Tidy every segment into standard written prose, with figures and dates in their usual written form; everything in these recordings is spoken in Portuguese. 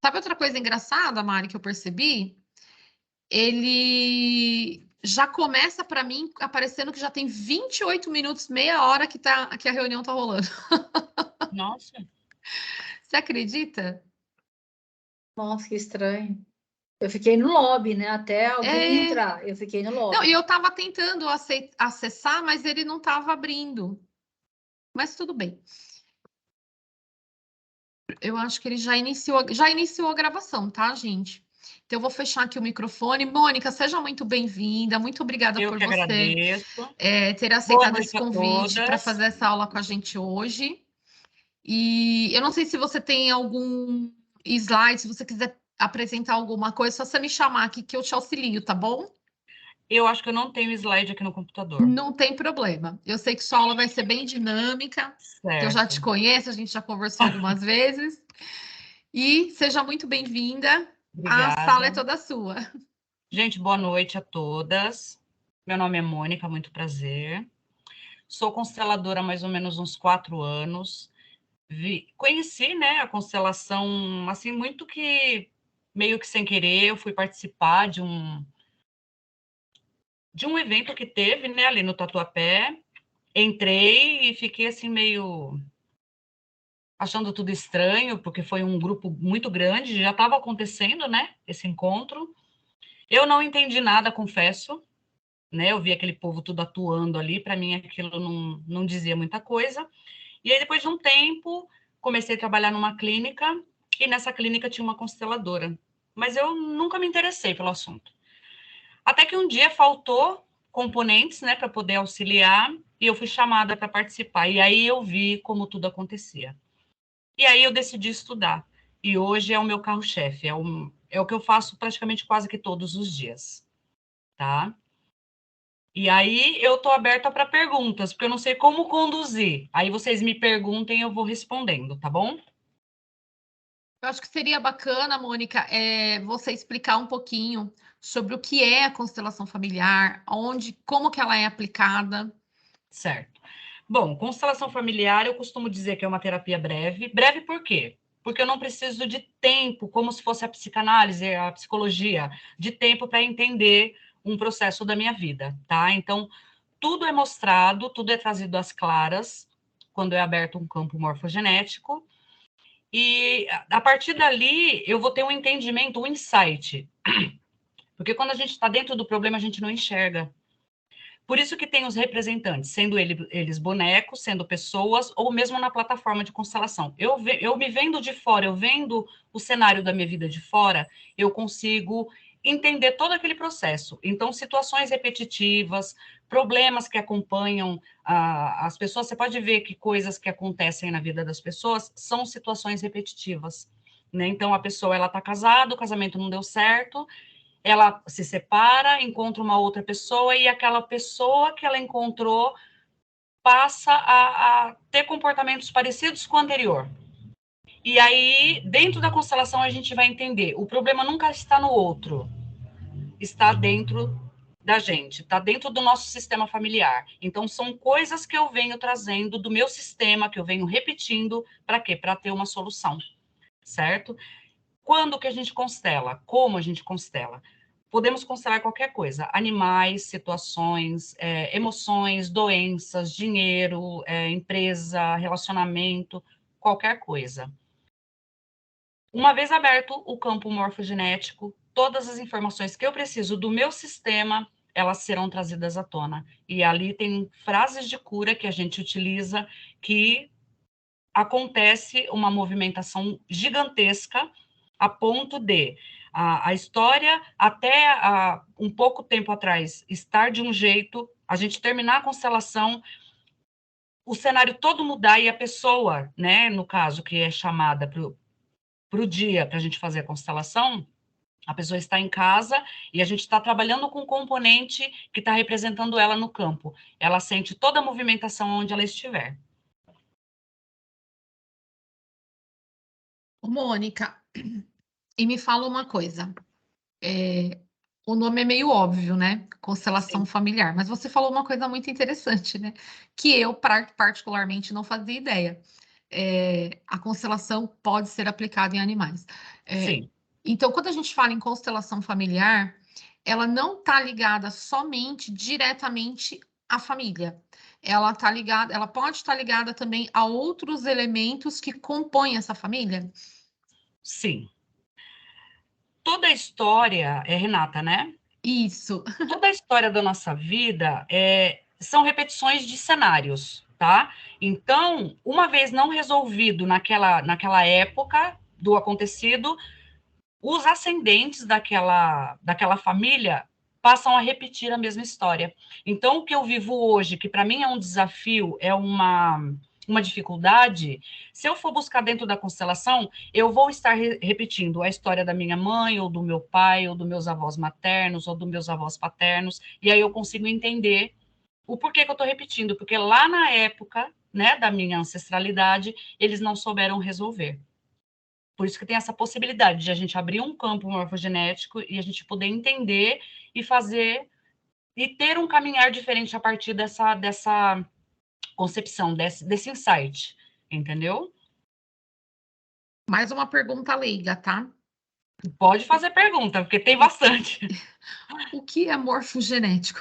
Sabe outra coisa engraçada, Mari, que eu percebi? Ele já começa para mim aparecendo que já tem 28 minutos, meia hora que a reunião tá rolando. Nossa. Você acredita? Nossa, que estranho. Eu fiquei no lobby, né? Até alguém entrar, eu fiquei no lobby. Não, e eu estava tentando acessar, mas ele não estava abrindo. Mas tudo bem. Eu acho que ele já iniciou a gravação, tá, gente? Então, eu vou fechar aqui o microfone. Mônica, seja muito bem-vinda. Muito obrigada Eu por que você agradeço. ter Boa aceitado noite esse a convite para todas. fazer essa aula com a gente hoje. E eu não sei se você tem algum slide, se você quiser apresentar alguma coisa, é só você me chamar aqui que eu te auxilio, tá bom? Eu acho que eu não tenho slide aqui no computador. Não tem problema. Eu sei que sua aula vai ser bem dinâmica, que eu já te Certo. conheço, a gente já conversou algumas vezes. E seja muito bem-vinda. A sala é Obrigada. toda sua. Gente, boa noite a todas. Meu nome é Mônica, muito prazer. Sou consteladora há mais ou menos uns 4 anos. Conheci, né, a constelação, assim, muito que meio que sem querer. Eu fui participar de um evento que teve, né, ali no Tatuapé. Entrei e fiquei, assim, meio achando tudo estranho, porque foi um grupo muito grande, já estava acontecendo, né, esse encontro. Eu não entendi nada, confesso, né, eu vi aquele povo tudo atuando ali, para mim aquilo não dizia muita coisa. E aí, depois de um tempo, comecei a trabalhar numa clínica, e nessa clínica tinha uma consteladora, mas eu nunca me interessei pelo assunto. Até que um dia faltou componentes, né, para poder auxiliar, e eu fui chamada para participar, e aí eu vi como tudo acontecia. E aí eu decidi estudar. E hoje é o meu carro-chefe, é o que eu faço praticamente quase que todos os dias, tá? E aí eu estou aberta para perguntas, porque eu não sei como conduzir. Aí vocês me perguntem, eu vou respondendo, tá bom? Eu acho que seria bacana, Mônica, você explicar um pouquinho sobre o que é a constelação familiar, como que ela é aplicada. Certo. Bom, constelação familiar, eu costumo dizer que é uma terapia breve. Breve por quê? Porque eu não preciso de tempo, como se fosse a psicanálise, a psicologia, de tempo para entender um processo da minha vida, tá? Então, tudo é mostrado, tudo é trazido às claras, quando é aberto um campo morfogenético, e a partir dali eu vou ter um entendimento, um insight, porque quando a gente está dentro do problema, a gente não enxerga. Por isso que tem os representantes, sendo eles bonecos, sendo pessoas, ou mesmo na plataforma de constelação. Eu me vendo de fora, eu vendo o cenário da minha vida de fora, eu consigo entender todo aquele processo. Então, situações repetitivas, problemas que acompanham as pessoas, você pode ver que coisas que acontecem na vida das pessoas são situações repetitivas. Né? Então, a pessoa ela está casada, o casamento não deu certo, ela se separa, encontra uma outra pessoa e aquela pessoa que ela encontrou passa a ter comportamentos parecidos com o anterior. E aí, dentro da constelação, a gente vai entender, o problema nunca está no outro, está dentro da gente, está dentro do nosso sistema familiar. Então, são coisas que eu venho trazendo do meu sistema, que eu venho repetindo, para quê? Para ter uma solução, certo? Quando que a gente constela? Como a gente constela? Podemos constelar qualquer coisa, animais, situações, emoções, doenças, dinheiro, empresa, relacionamento, qualquer coisa. Uma vez aberto o campo morfogenético, todas as informações que eu preciso do meu sistema, elas serão trazidas à tona. E ali tem frases de cura que a gente utiliza que acontece uma movimentação gigantesca a ponto de a história, até um pouco tempo atrás, estar de um jeito, a gente terminar a constelação, o cenário todo mudar e a pessoa, né, no caso, que é chamada para o dia, para a gente fazer a constelação, a pessoa está em casa e a gente está trabalhando com um componente que está representando ela no campo. Ela sente toda a movimentação onde ela estiver. Mônica, e me fala uma coisa. O nome é meio óbvio, né? Constelação Sim. familiar. Mas você falou uma coisa muito interessante, né? Que eu, particularmente, não fazia ideia. A constelação pode ser aplicada em animais. Sim. Então, quando a gente fala em constelação familiar, ela não está ligada somente diretamente à família. Ela tá ligada, ela pode estar ligada também a outros elementos que compõem essa família? Sim. Toda a história, Renata, né? Isso. Toda a história da nossa vida são repetições de cenários, tá? Então, uma vez não resolvido naquela época do acontecido, os ascendentes daquela família passam a repetir a mesma história. Então, o que eu vivo hoje, que para mim é um desafio, é uma dificuldade, se eu for buscar dentro da constelação, eu vou estar repetindo a história da minha mãe, ou do meu pai, ou dos meus avós maternos, ou dos meus avós paternos, e aí eu consigo entender o porquê que eu estou repetindo, porque lá na época, né, da minha ancestralidade, eles não souberam resolver. Por isso que tem essa possibilidade de a gente abrir um campo morfogenético e a gente poder entender e fazer e ter um caminhar diferente a partir dessa concepção, desse insight, entendeu? Mais uma pergunta leiga, tá? Pode fazer pergunta, porque tem bastante. O que é morfogenético?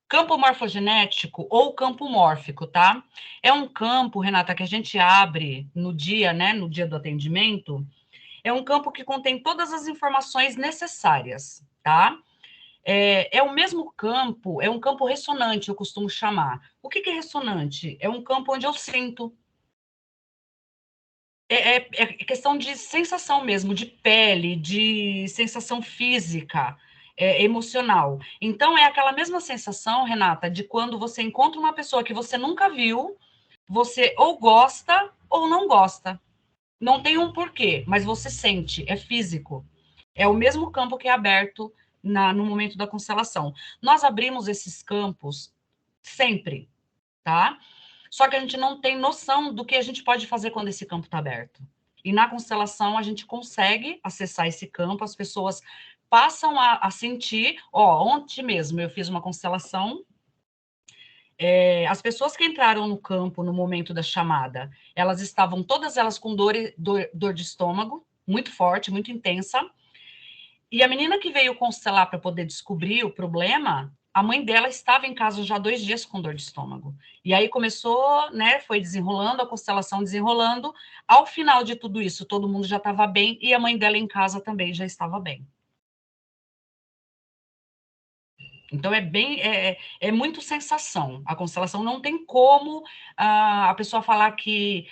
Campo morfogenético ou campo mórfico, tá? É um campo, Renata, que a gente abre no dia, né, no dia do atendimento. É um campo que contém todas as informações necessárias, tá? É o mesmo campo, é um campo ressonante, eu costumo chamar. O que é ressonante? É um campo onde eu sinto. É questão de sensação mesmo, de pele, de sensação física, emocional. Então, é aquela mesma sensação, Renata, de quando você encontra uma pessoa que você nunca viu, você ou gosta ou não gosta. Não tem um porquê, mas você sente, é físico. É o mesmo campo que é aberto no momento da constelação. Nós abrimos esses campos sempre, tá? Só que a gente não tem noção do que a gente pode fazer quando esse campo está aberto. E na constelação a gente consegue acessar esse campo, as pessoas passam a sentir. Ó, ontem mesmo eu fiz uma constelação. As pessoas que entraram no campo no momento da chamada, elas estavam todas elas com dor de estômago, muito forte, muito intensa. E a menina que veio constelar para poder descobrir o problema, a mãe dela estava em casa já 2 dias com dor de estômago. E aí começou, né, foi desenrolando, a constelação desenrolando. Ao final de tudo isso, todo mundo já estava bem e a mãe dela em casa também já estava bem. Então é muito sensação. A constelação não tem como a pessoa falar que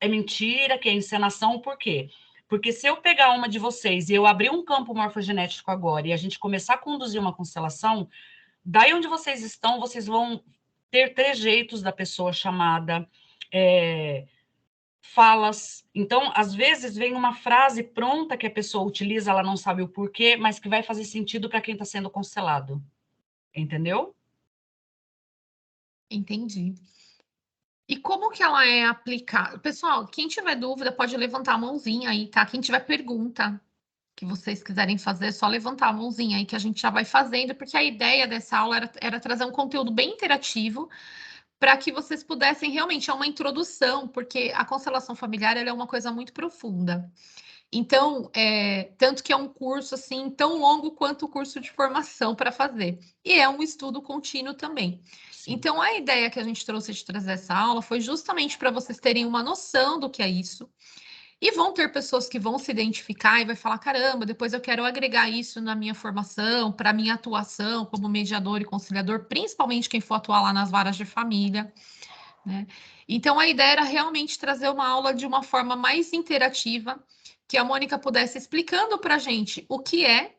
é mentira, que é encenação, por quê? Porque se eu pegar uma de vocês e eu abrir um campo morfogenético agora e a gente começar a conduzir uma constelação, daí onde vocês estão, vocês vão ter trejeitos da pessoa chamada, falas. Então, às vezes, vem uma frase pronta que a pessoa utiliza, ela não sabe o porquê, mas que vai fazer sentido para quem está sendo constelado. Entendeu? Entendi. E como que ela é aplicada? Pessoal, quem tiver dúvida pode levantar a mãozinha aí, tá? Quem tiver pergunta que vocês quiserem fazer, é só levantar a mãozinha aí que a gente já vai fazendo, porque a ideia dessa aula era trazer um conteúdo bem interativo para que vocês pudessem realmente, é uma introdução, porque a constelação familiar ela é uma coisa muito profunda. Então, tanto que é um curso assim tão longo quanto o curso de formação para fazer. E é um estudo contínuo também. Sim. Então, a ideia que a gente trouxe de trazer essa aula foi justamente para vocês terem uma noção do que é isso. E vão ter pessoas que vão se identificar e vai falar: caramba, depois eu quero agregar isso na minha formação, para minha atuação como mediador e conciliador, principalmente quem for atuar lá nas varas de família, né? Então, a ideia era realmente trazer uma aula de uma forma mais interativa, que a Mônica pudesse explicando para a gente o que é,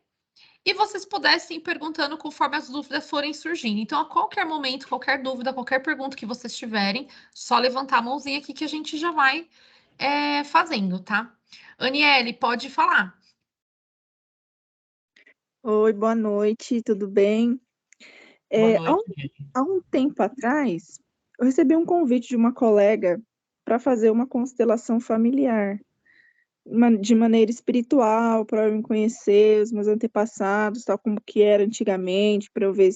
e vocês pudessem ir perguntando conforme as dúvidas forem surgindo. Então, a qualquer momento, qualquer dúvida, qualquer pergunta que vocês tiverem, só levantar a mãozinha aqui que a gente já vai fazendo, tá? Aniele, pode falar. Oi, boa noite, tudo bem? Boa Há noite. há um tempo atrás, eu recebi um convite de uma colega para fazer uma constelação familiar, de maneira espiritual, para eu me conhecer os meus antepassados, tal como que era antigamente, para eu ver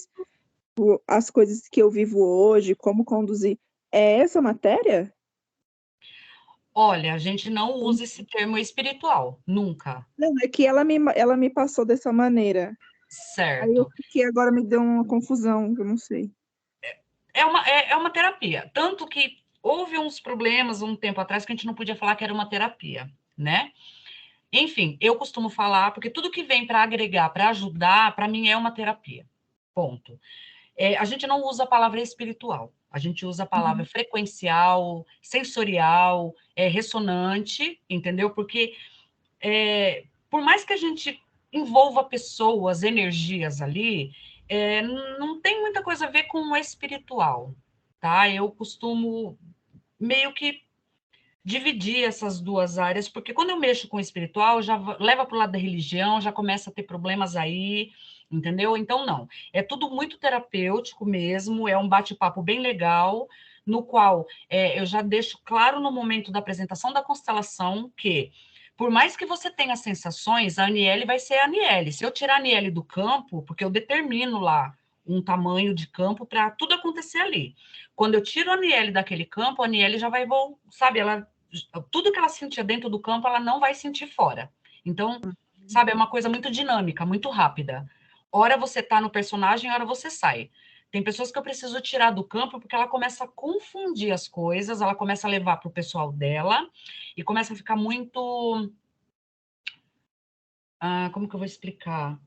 as coisas que eu vivo hoje, como conduzir. É essa matéria? Olha, a gente não usa esse termo espiritual, nunca. Não, é que ela me passou dessa maneira. Aí eu Certo. fiquei, agora me deu uma confusão, que eu não sei. É uma terapia. Tanto que houve uns problemas um tempo atrás que a gente não podia falar que era uma terapia, né? Enfim, eu costumo falar, porque tudo que vem para agregar, para ajudar, para mim é uma terapia. Ponto. A gente não usa a palavra espiritual, a gente usa a palavra Uhum. frequencial, sensorial, ressonante, entendeu? Porque por mais que a gente envolva pessoas, energias ali, não tem muita coisa a ver com o espiritual, tá? Eu costumo meio que dividir essas duas áreas, porque quando eu mexo com o espiritual, já leva para o lado da religião, já começa a ter problemas aí, entendeu? Então, não. É tudo muito terapêutico mesmo, é um bate-papo bem legal, no qual eu já deixo claro no momento da apresentação da constelação que, por mais que você tenha sensações, a Aniele vai ser a Aniele. Se eu tirar a Aniele do campo, porque eu determino lá um tamanho de campo para tudo acontecer ali. Quando eu tiro a Aniele daquele campo, a Aniele já vai, sabe, ela tudo que ela sentia dentro do campo, ela não vai sentir fora. Então, sabe, é uma coisa muito dinâmica, muito rápida. Hora você está no personagem, hora você sai. Tem pessoas que eu preciso tirar do campo porque ela começa a confundir as coisas, ela começa a levar para o pessoal dela e começa a ficar muito. Como que eu vou explicar?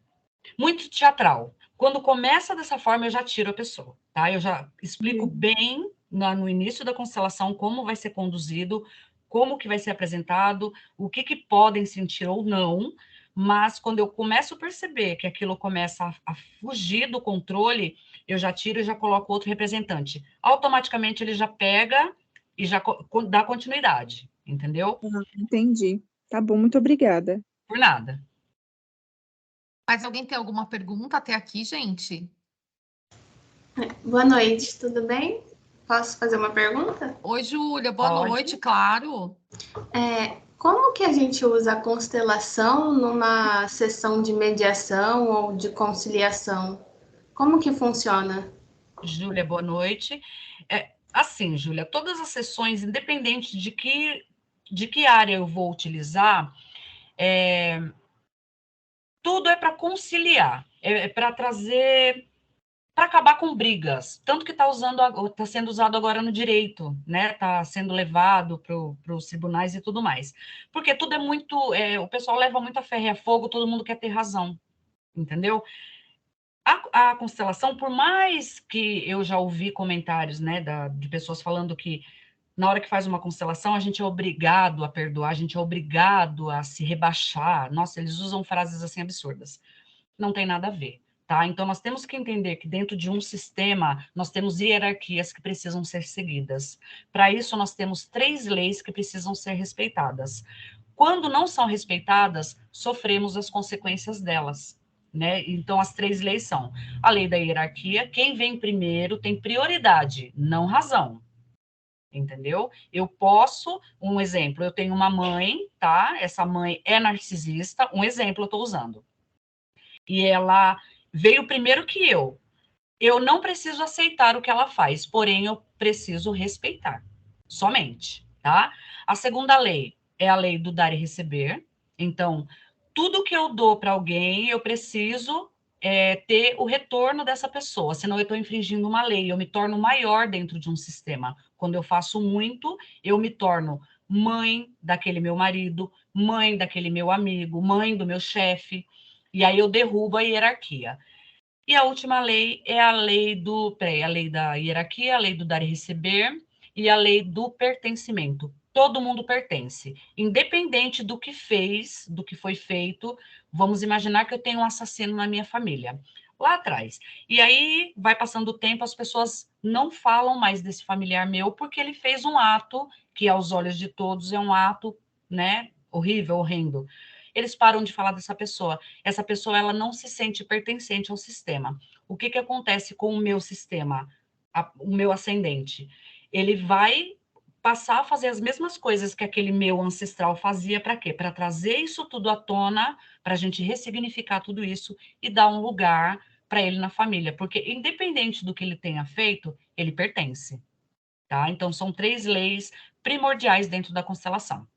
Muito teatral. Quando começa dessa forma, eu já tiro a pessoa, tá? Eu já explico Entendi. bem no início da constelação como vai ser conduzido, como que vai ser apresentado, o que podem sentir ou não, mas quando eu começo a perceber que aquilo começa a fugir do controle, eu já tiro e já coloco outro representante. Automaticamente ele já pega e já dá continuidade, entendeu? Entendi. Tá bom, muito obrigada. Por nada. Mas alguém tem alguma pergunta até aqui, gente? Boa noite, tudo bem? Posso fazer uma pergunta? Oi, Júlia, boa Pode. noite, claro. Como que a gente usa a constelação numa sessão de mediação ou de conciliação? Como que funciona? Júlia, boa noite. Assim, Júlia, todas as sessões, independente de que área eu vou utilizar, tudo é para conciliar, para trazer, para acabar com brigas. Tanto que está sendo usado agora no direito, né? Está sendo levado para os tribunais e tudo mais. Porque tudo é muito. O pessoal leva muito a ferro e a fogo, todo mundo quer ter razão, entendeu? A constelação, por mais que eu já ouvi comentários, né, de pessoas falando que na hora que faz uma constelação, a gente é obrigado a perdoar, a gente é obrigado a se rebaixar. Nossa, eles usam frases assim absurdas. Não tem nada a ver, tá? Então, nós temos que entender que dentro de um sistema, nós temos hierarquias que precisam ser seguidas. Para isso, nós temos 3 leis que precisam ser respeitadas. Quando não são respeitadas, sofremos as consequências delas. Né? Então, as 3 leis são a lei da hierarquia, quem vem primeiro tem prioridade, não razão. Entendeu? Eu posso, um exemplo, eu tenho uma mãe, tá? Essa mãe é narcisista, um exemplo eu estou usando. E ela veio primeiro que eu. Eu não preciso aceitar o que ela faz, porém eu preciso respeitar, somente, tá? A segunda lei é a lei do dar e receber. Então, tudo que eu dou para alguém, eu preciso ter o retorno dessa pessoa, senão eu estou infringindo uma lei, eu me torno maior dentro de um sistema. Quando eu faço muito, eu me torno mãe daquele meu marido, mãe daquele meu amigo, mãe do meu chefe, e aí eu derrubo a hierarquia. E a última lei é a lei a lei da hierarquia, a lei do dar e receber e a lei do pertencimento. Todo mundo pertence, independente do que fez, do que foi feito. Vamos imaginar que eu tenho um assassino na minha família, lá atrás. E aí vai passando o tempo, as pessoas não falam mais desse familiar meu porque ele fez um ato que aos olhos de todos é um ato, né, horrível, horrendo. Eles param de falar dessa pessoa. Essa pessoa ela não se sente pertencente ao sistema. O que acontece com o meu sistema, o meu ascendente? Ele vai passar a fazer as mesmas coisas que aquele meu ancestral fazia, para quê? Para trazer isso tudo à tona, para a gente ressignificar tudo isso e dar um lugar para ele na família, porque independente do que ele tenha feito, ele pertence. tá? Então, são 3 leis primordiais dentro da constelação.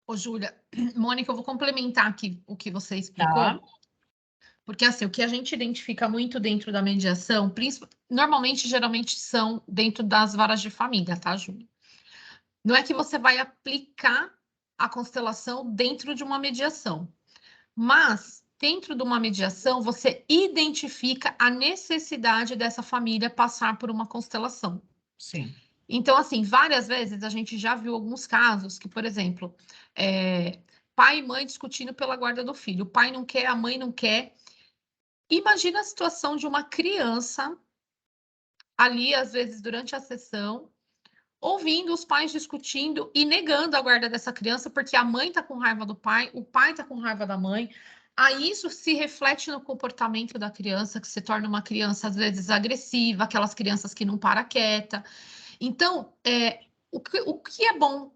Ô, Júlia, Mônica, eu vou complementar aqui o que você explicou. Tá. Porque, assim, o que a gente identifica muito dentro da mediação, normalmente, geralmente, são dentro das varas de família, tá, Júlia? Não é que você vai aplicar a constelação dentro de uma mediação, mas dentro de uma mediação, você identifica a necessidade dessa família passar por uma constelação. Sim. Então, assim, várias vezes a gente já viu alguns casos que, por exemplo, pai e mãe discutindo pela guarda do filho. O pai não quer, a mãe não quer. Imagina a situação de uma criança ali, às vezes, durante a sessão, ouvindo os pais discutindo e negando a guarda dessa criança porque a mãe está com raiva do pai, o pai está com raiva da mãe. Aí isso se reflete no comportamento da criança, que se torna uma criança, às vezes, agressiva, aquelas crianças que não para quieta. Então, o que é bom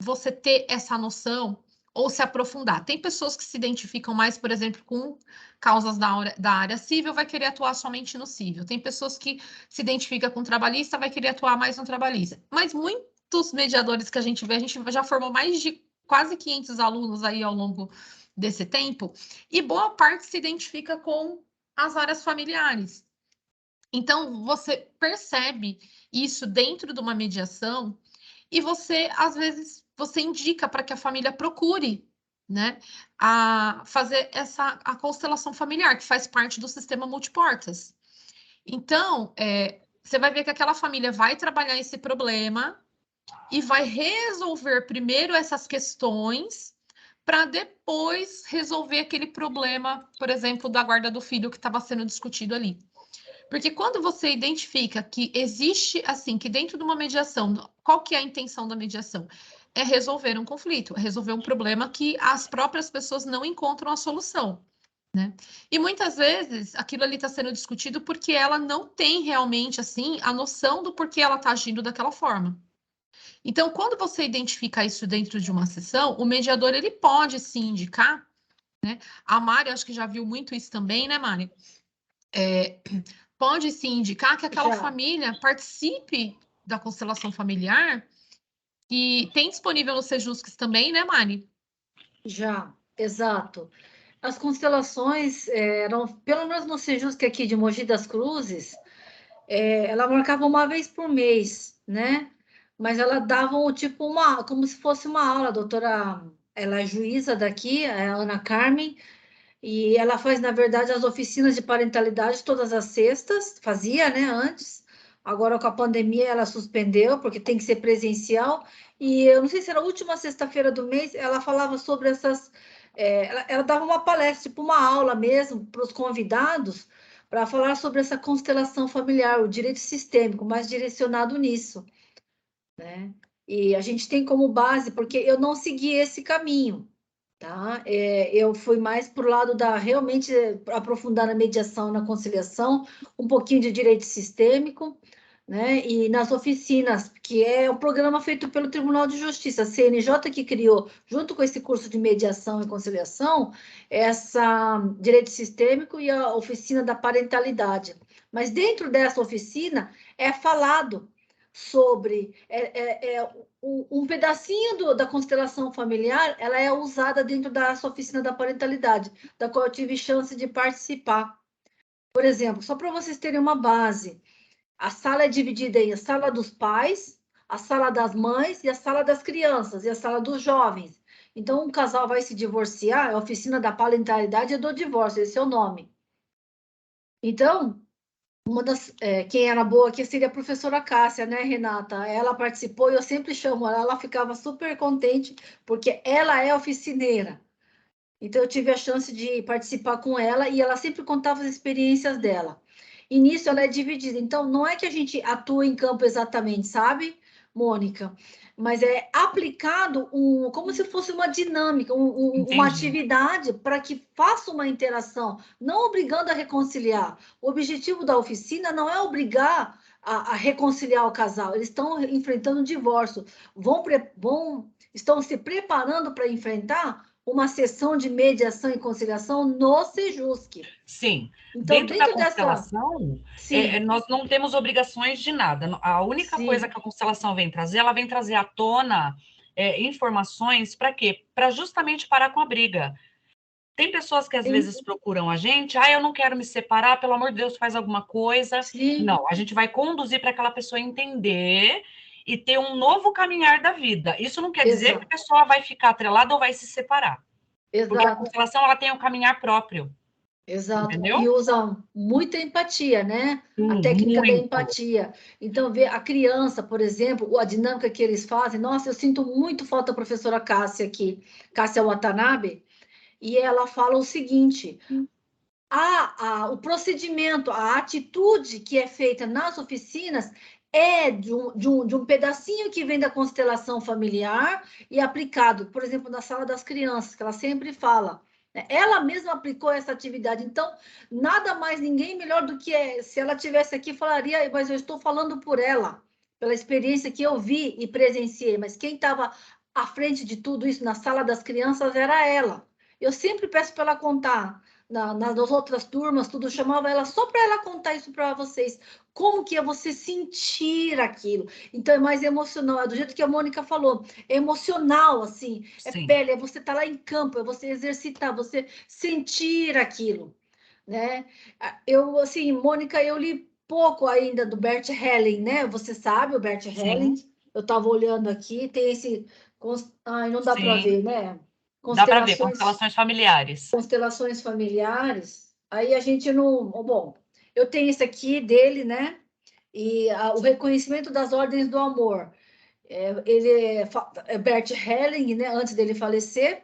você ter essa noção ou se aprofundar? Tem pessoas que se identificam mais, por exemplo, com causas da área civil, vai querer atuar somente no civil. Tem pessoas que se identificam com trabalhista, vai querer atuar mais no trabalhista. Mas muitos mediadores que a gente vê, a gente já formou mais de quase 500 alunos aí ao longo desse tempo, e boa parte se identifica com as áreas familiares. Então, você percebe isso dentro de uma mediação e você, às vezes, você indica para que a família procure, né, a fazer a constelação familiar, que faz parte do sistema multiportas. Então, você vai ver que aquela família vai trabalhar esse problema e vai resolver primeiro essas questões para depois resolver aquele problema, por exemplo, da guarda do filho que estava sendo discutido ali. Porque quando você identifica que existe, assim, que dentro de uma mediação, qual que é a intenção da mediação? É resolver um conflito, é resolver um problema que as próprias pessoas não encontram a solução, né? E muitas vezes aquilo ali está sendo discutido porque ela não tem realmente, assim, a noção do porquê ela está agindo daquela forma. Então, quando você identifica isso dentro de uma sessão, o mediador, ele pode sim indicar, né? A Mari, acho que já viu muito isso também, né, Mari? Pode sim indicar que aquela família participe da constelação familiar, e tem disponível no Sejusques também, né, Mari? Já, exato. As constelações eram, pelo menos no Sejusque aqui de Mogi das Cruzes, ela marcava uma vez por mês, né? Mas ela dava tipo como se fosse uma aula. A doutora, ela é juíza daqui, é a Ana Carmen, e ela faz, na verdade, as oficinas de parentalidade todas as sextas, fazia, né, antes. Agora, com a pandemia, ela suspendeu, porque tem que ser presencial. E eu não sei se era a última sexta-feira do mês, ela falava sobre essas... ela dava uma palestra, tipo uma aula mesmo, para os convidados, para falar sobre essa constelação familiar, o direito sistêmico, mais direcionado nisso, né? E a gente tem como base, porque eu não segui esse caminho, tá? Eu fui mais para o lado da realmente aprofundar na mediação, na conciliação, um pouquinho de direito sistêmico, né? E nas oficinas, que é um programa feito pelo Tribunal de Justiça, a CNJ que criou, junto com esse curso de mediação e conciliação, essa direito sistêmico e a oficina da parentalidade. Mas dentro dessa oficina é falado sobre um pedacinho da constelação familiar, ela é usada dentro da oficina da parentalidade, da qual eu tive chance de participar. Por exemplo, só para vocês terem uma base, a sala é dividida em a sala dos pais, a sala das mães e a sala das crianças e a sala dos jovens. Então, um casal vai se divorciar, a oficina da parentalidade é do divórcio, esse é o nome. Então, quem era boa aqui seria a professora Cássia, né, Renata? Ela participou e eu sempre chamo ela ficava super contente, porque ela é oficineira. Então, eu tive a chance de participar com ela e ela sempre contava as experiências dela. E nisso ela é dividida. Então, não é que a gente atua em campo exatamente, sabe, Mônica? Mas é aplicado como se fosse uma dinâmica, uma atividade para que faça uma interação, não obrigando a reconciliar. O objetivo da oficina não é obrigar a reconciliar o casal, eles estão enfrentando o divórcio, estão se preparando para enfrentar uma sessão de mediação e conciliação no Sejusc. Sim. Então, Dentro da dentro dessa... constelação, Sim, nós não temos obrigações de nada. A única sim, coisa que a constelação vem trazer, ela vem trazer à tona informações para quê? Para justamente parar com a briga. Tem pessoas que às vezes procuram a gente, eu não quero me separar, pelo amor de Deus, faz alguma coisa. sim, Não, a gente vai conduzir para aquela pessoa entender e ter um novo caminhar da vida. Isso não quer dizer exato, que a pessoa vai ficar atrelada ou vai se separar. Porque a exato. constelação, ela tem um caminhar próprio. Exato. Entendeu? E usam muita empatia, né? A técnica da Muito. empatia. Então, ver a criança, por exemplo, a dinâmica que eles fazem. Nossa, eu sinto muito falta da professora Cássia aqui, Cássia Watanabe, e ela fala o seguinte: o procedimento, a atitude que é feita nas oficinas é de um pedacinho que vem da constelação familiar e aplicado, por exemplo, na sala das crianças, que ela sempre fala. Ela mesma aplicou essa atividade, então nada mais ninguém melhor do que se ela tivesse aqui falaria, mas eu estou falando por ela, pela experiência que eu vi e presenciei, mas quem estava à frente de tudo isso na sala das crianças era ela. Eu sempre peço para ela contar nas outras turmas, tudo, eu chamava ela só para ela contar isso para vocês. Como que é você sentir aquilo? Então, é mais emocional, é do jeito que a Mônica falou, é emocional, assim, é Sim. pele, é você estar lá em campo, é você exercitar, você sentir aquilo, né? Eu, assim, Mônica, eu li pouco ainda do Bert Helling, né? Você sabe, o Bert Helling, eu estava olhando aqui, tem esse... Ai, não dá para ver, né? Dá para ver, constelações familiares. Constelações familiares, aí a gente não... Bom, eu tenho esse aqui dele, né? E o reconhecimento das ordens do amor. Ele é Bert Helling, né? Antes dele falecer.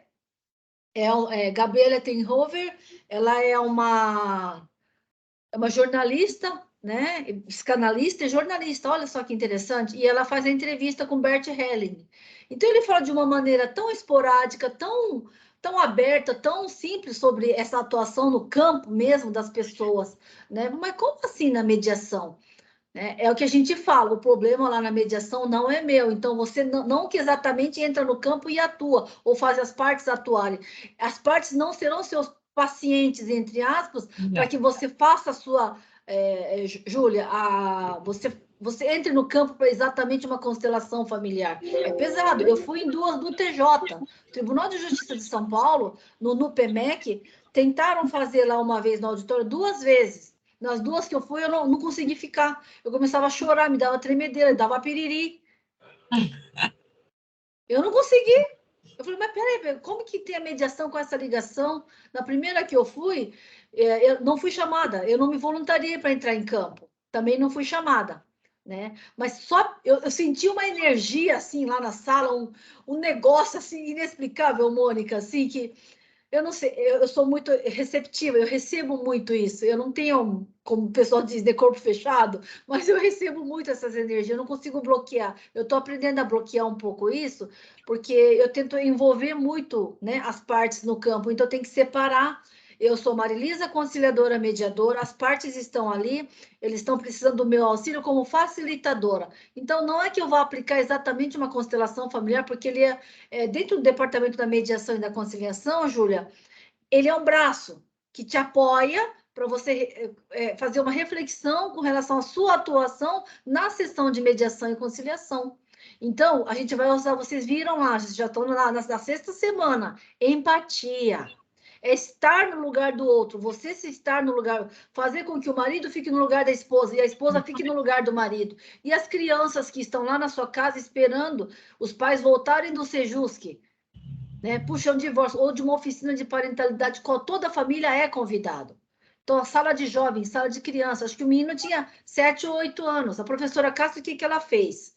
Gabriela Tenhover, ela é uma jornalista, né? Psicanalista e jornalista, olha só que interessante. E ela faz a entrevista com Bert Helling. Então, ele fala de uma maneira tão esporádica, tão aberta, tão simples sobre essa atuação no campo mesmo das pessoas, né? Mas como assim na mediação? É o que a gente fala, o problema lá na mediação não é meu, então você não que exatamente entra no campo e atua, ou faz as partes atuarem. As partes não serão seus pacientes, entre aspas, para que você faça a sua... Júlia, você entre no campo para exatamente uma constelação familiar. É pesado. Eu fui em duas do TJ, Tribunal de Justiça de São Paulo, no NUPEMEC, tentaram fazer lá uma vez no auditório, 2 vezes. Nas 2 que eu fui, eu não consegui ficar. Eu começava a chorar, me dava tremedeira, dava piriri. Eu não consegui. Eu falei, mas peraí, como que tem a mediação com essa ligação? Na primeira que eu fui, eu não fui chamada, eu não me voluntariei para entrar em campo. Também não fui chamada, né? Mas só eu senti uma energia assim lá na sala, um negócio assim inexplicável, Mônica, assim que eu não sei, eu sou muito receptiva, eu recebo muito isso. Eu não tenho, como o pessoal diz, de corpo fechado, mas eu recebo muito essas energias, eu não consigo bloquear. Eu estou aprendendo a bloquear um pouco isso, porque eu tento envolver muito, né, as partes no campo, então tem que separar. Eu sou Marilisa, conciliadora mediadora, as partes estão ali, eles estão precisando do meu auxílio como facilitadora. Então, não é que eu vá aplicar exatamente uma constelação familiar, porque ele dentro do departamento da mediação e da conciliação, Júlia, ele é um braço que te apoia para você fazer uma reflexão com relação à sua atuação na sessão de mediação e conciliação. Então, a gente vai usar, vocês viram lá, já estão na 6ª semana, empatia. É estar no lugar do outro, você se estar no lugar, fazer com que o marido fique no lugar da esposa e a esposa fique no lugar do marido. E as crianças que estão lá na sua casa esperando os pais voltarem do Sejusc, né? Puxa, um divórcio ou de uma oficina de parentalidade, qual toda a família é convidado. Então, a sala de jovens, sala de criança, acho que o menino tinha 7 ou 8 anos. A professora Castro, o que ela fez?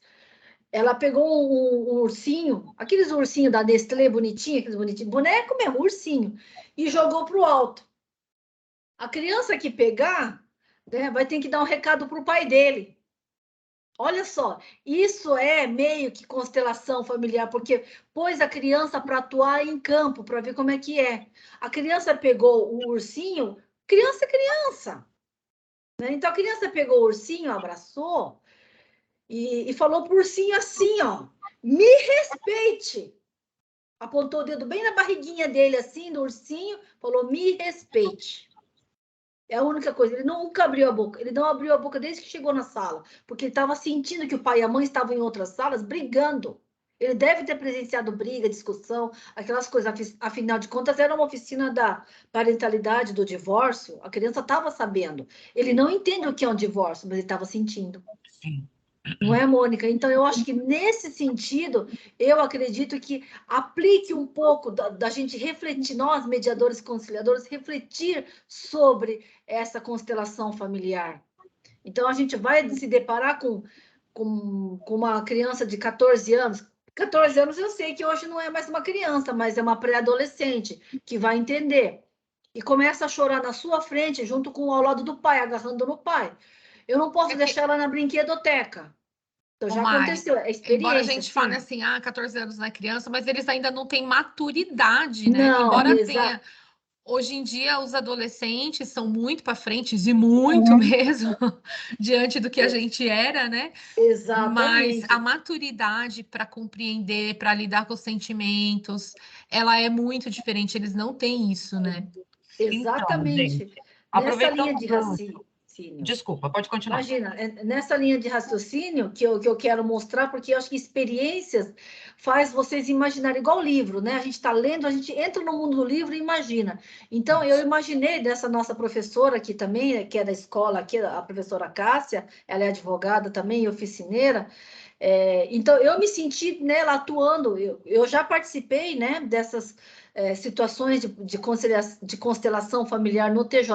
Ela pegou um ursinho, aqueles ursinhos da Nestlé bonitinho, aqueles bonitinhos, boneco mesmo, ursinho, e jogou para o alto. A criança que pegar, né, vai ter que dar um recado para o pai dele. Olha só, isso é meio que constelação familiar, porque pôs a criança para atuar em campo, para ver como é que é. A criança pegou o ursinho, criança é criança. Né? Então, a criança pegou o ursinho, abraçou e falou para o ursinho assim, ó, me respeite. Apontou o dedo bem na barriguinha dele, assim, do ursinho, falou, me respeite. É a única coisa. Ele nunca abriu a boca. Ele não abriu a boca desde que chegou na sala, porque ele estava sentindo que o pai e a mãe estavam em outras salas brigando. Ele deve ter presenciado briga, discussão, aquelas coisas. Afinal de contas, era uma oficina da parentalidade, do divórcio. A criança estava sabendo. Ele não entende o que é um divórcio, mas ele estava sentindo. Sim. Não é, Mônica? Então, eu acho que nesse sentido, eu acredito que aplique um pouco da gente refletir, nós, mediadores, conciliadores, refletir sobre essa constelação familiar. Então, a gente vai se deparar com uma criança de 14 anos. 14 anos eu sei que hoje não é mais uma criança, mas é uma pré-adolescente que vai entender. E começa a chorar na sua frente, junto com ao lado do pai, agarrando no pai. Eu não posso deixar ela na brinquedoteca. Então, já Mari, aconteceu, é experiência. embora a gente fale sim. assim, 14 anos não é criança, mas eles ainda não têm maturidade, né? Não, Embora tenha. Hoje em dia, os adolescentes são muito para frente, e muito mesmo, diante do que a gente era, né? Mas Exatamente. a maturidade para compreender, para lidar com os sentimentos, ela é muito diferente. Eles não têm isso, né? Então, gente, Exatamente. Nessa linha aproveitando de o gancho. raciocínio. Desculpa, pode continuar. Imagina, nessa linha de raciocínio que eu quero mostrar, porque eu acho que experiências faz vocês imaginarem, igual livro, né? A gente está lendo, a gente entra no mundo do livro e imagina. Então, eu imaginei dessa nossa professora aqui também, que é da escola aqui, a professora Cássia, ela é advogada também, oficineira. Então, eu me senti nela atuando, eu já participei, né, dessas situações de constelação familiar no TJ,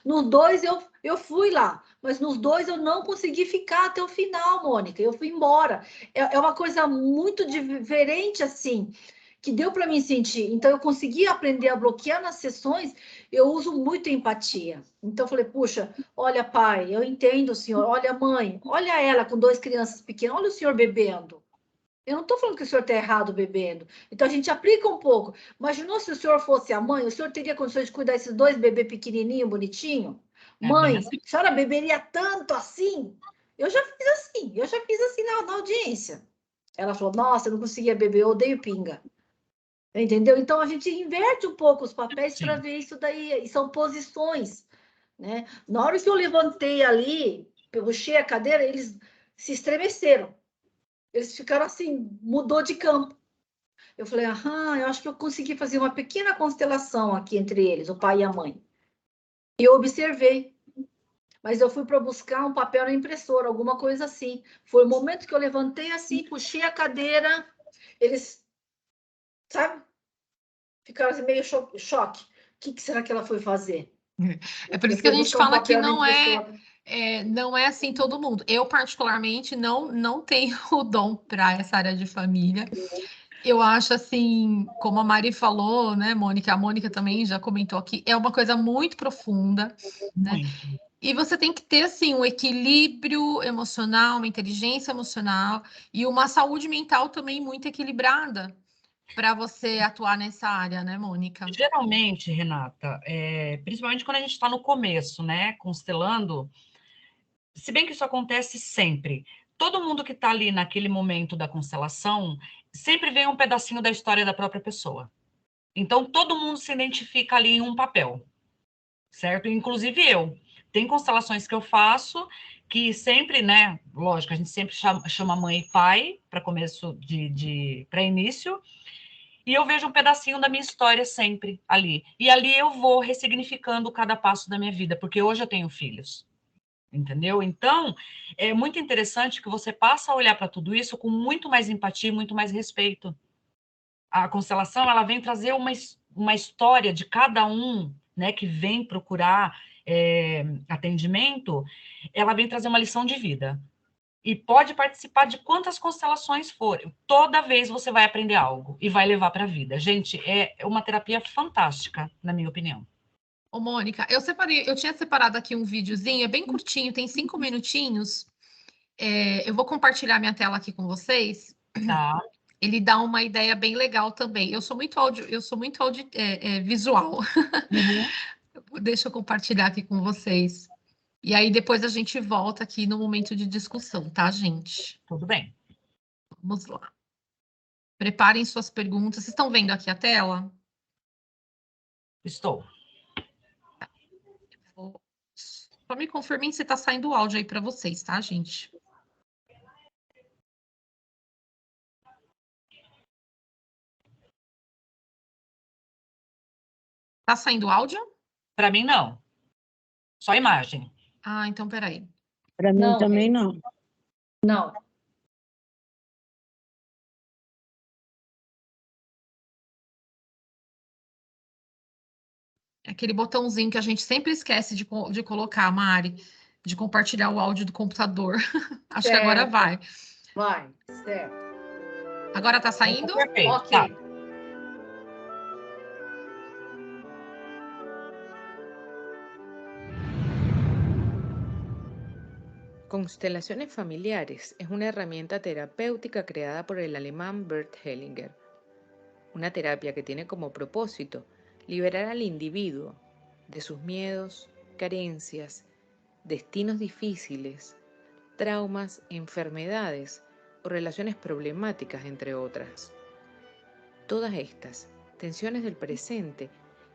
nos dois eu fui lá, mas nos dois eu não consegui ficar até o final, Mônica, eu fui embora. É uma coisa muito diferente, assim, que deu para mim sentir. Então, eu consegui aprender a bloquear nas sessões, eu uso muito empatia. Então, eu falei, puxa, olha, pai, eu entendo o senhor, olha, mãe, olha ela com 2 crianças pequenas, olha o senhor bebendo. Eu não estou falando que o senhor está errado bebendo. Então, a gente aplica um pouco. Imaginou se o senhor fosse a mãe, o senhor teria condições de cuidar desses 2 bebês pequenininhos, bonitinhos? É bem Mãe, assim. a senhora beberia tanto assim? Eu já fiz assim na audiência. Ela falou, nossa, eu não conseguia beber, eu odeio pinga. Entendeu? Então, a gente inverte um pouco os papéis para Sim. ver isso daí, e são posições, né? Na hora que eu levantei ali, puxei a cadeira, eles se estremeceram. Eles ficaram assim, mudou de campo. Eu falei, eu acho que eu consegui fazer uma pequena constelação aqui entre eles, o pai e a mãe. E eu observei, mas eu fui para buscar um papel na impressora, alguma coisa assim. Foi o momento que eu levantei assim, puxei a cadeira, eles, sabe, ficaram assim, meio choque. O que será que ela foi fazer? É por Eu isso que fui a gente buscar um fala que papel na não impressora. não é assim todo mundo. Eu, particularmente, não tenho o dom para essa área de família. Eu acho assim, como a Mari falou, né, Mônica? A Mônica também já comentou aqui, é uma coisa muito profunda, né? Muito. E você tem que ter, assim, um equilíbrio emocional, uma inteligência emocional e uma saúde mental também muito equilibrada para você atuar nessa área, né, Mônica? Geralmente, Renata, principalmente quando a gente está no começo, né, constelando, se bem que isso acontece sempre, todo mundo que está ali naquele momento da constelação, sempre vem um pedacinho da história da própria pessoa. Então, todo mundo se identifica ali em um papel, certo? Inclusive eu. Tem constelações que eu faço que sempre, né, lógico, a gente sempre chama mãe e pai para começo para início, e eu vejo um pedacinho da minha história sempre ali. E ali eu vou ressignificando cada passo da minha vida, porque hoje eu tenho filhos. Entendeu? Então, é muito interessante que você passa a olhar para tudo isso com muito mais empatia e muito mais respeito. A constelação, ela vem trazer uma história de cada um, né, que vem procurar atendimento, ela vem trazer uma lição de vida. E pode participar de quantas constelações forem. Toda vez você vai aprender algo e vai levar para a vida. Gente, é uma terapia fantástica, na minha opinião. Ô, Mônica, eu tinha separado aqui um videozinho, é bem curtinho, tem 5 minutinhos. Eu vou compartilhar minha tela aqui com vocês. Tá? Ele dá uma ideia bem legal também. Eu sou muito visual. Uhum. Deixa eu compartilhar aqui com vocês. E aí depois a gente volta aqui no momento de discussão, tá, gente? Tudo bem. Vamos lá. Preparem suas perguntas. Vocês estão vendo aqui a tela? Estou. Só me confirmem se está saindo o áudio aí para vocês, tá, gente? Tá saindo áudio? Para mim, não. Só imagem. Ah, então peraí. Para mim Não, também não. Não. É aquele botãozinho que a gente sempre esquece de colocar, Mari, de compartilhar o áudio do computador. Acho que agora Certo. vai. Vai, certo. Agora tá saindo? Perfeito. Ok. Tá. Constelaciones familiares es una herramienta terapéutica creada por el alemán Bert Hellinger, una terapia que tiene como propósito liberar al individuo de sus miedos, carencias, destinos difíciles, traumas, enfermedades o relaciones problemáticas, entre otras. Todas estas tensiones del presente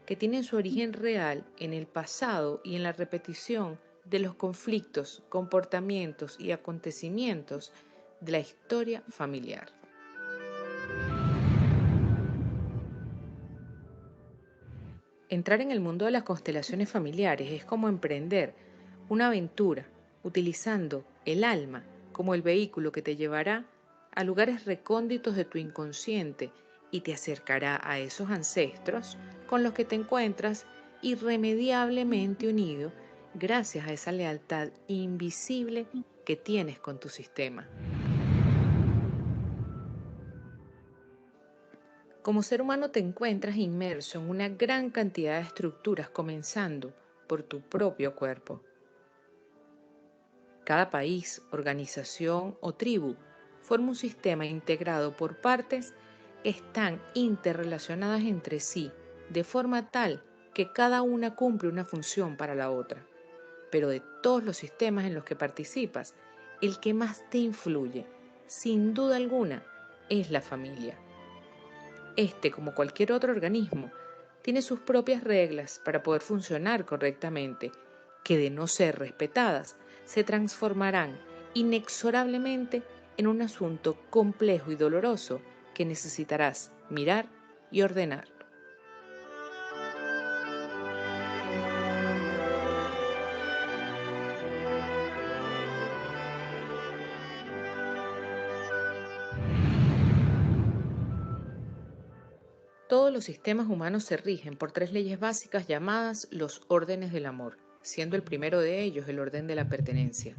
que tienen su origen real en el pasado y en la repetición de los conflictos, comportamientos y acontecimientos de la historia familiar. Entrar en el mundo de las constelaciones familiares es como emprender una aventura utilizando el alma como el vehículo que te llevará a lugares recónditos de tu inconsciente y te acercará a esos ancestros con los que te encuentras irremediablemente unido gracias a esa lealtad invisible que tienes con tu sistema. Como ser humano te encuentras inmerso en una gran cantidad de estructuras, comenzando por tu propio cuerpo. Cada país, organización o tribu forma un sistema integrado por partes que están interrelacionadas entre sí, de forma tal que cada una cumple una función para la otra. Pero de todos los sistemas en los que participas, el que más te influye, sin duda alguna, es la familia. Este, como cualquier otro organismo, tiene sus propias reglas para poder funcionar correctamente, que de no ser respetadas, se transformarán inexorablemente en un asunto complejo y doloroso que necesitarás mirar y ordenar. Todos los sistemas humanos se rigen por 3 leyes básicas llamadas los órdenes del amor, siendo el primero de ellos el orden de la pertenencia.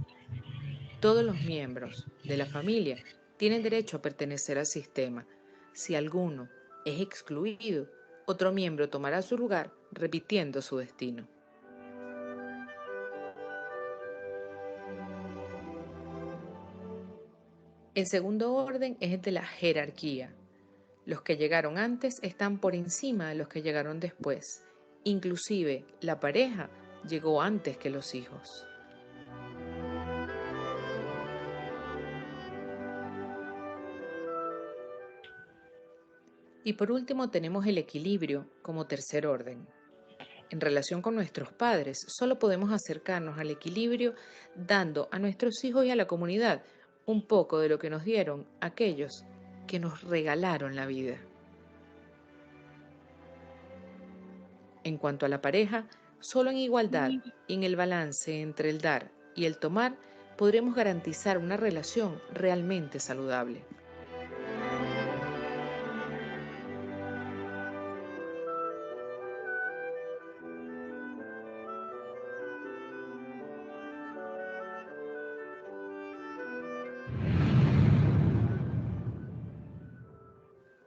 Todos los miembros de la familia tienen derecho a pertenecer al sistema. Si alguno es excluido, otro miembro tomará su lugar, repitiendo su destino. El segundo orden es el de la jerarquía. Los que llegaron antes están por encima de los que llegaron después. Inclusive, la pareja llegó antes que los hijos. Y por último tenemos el equilibrio como tercer orden. En relación con nuestros padres, solo podemos acercarnos al equilibrio dando a nuestros hijos y a la comunidad un poco de lo que nos dieron aquellos que nos regalaron la vida. En cuanto a la pareja, solo en igualdad y en el balance entre el dar y el tomar podremos garantizar una relación realmente saludable.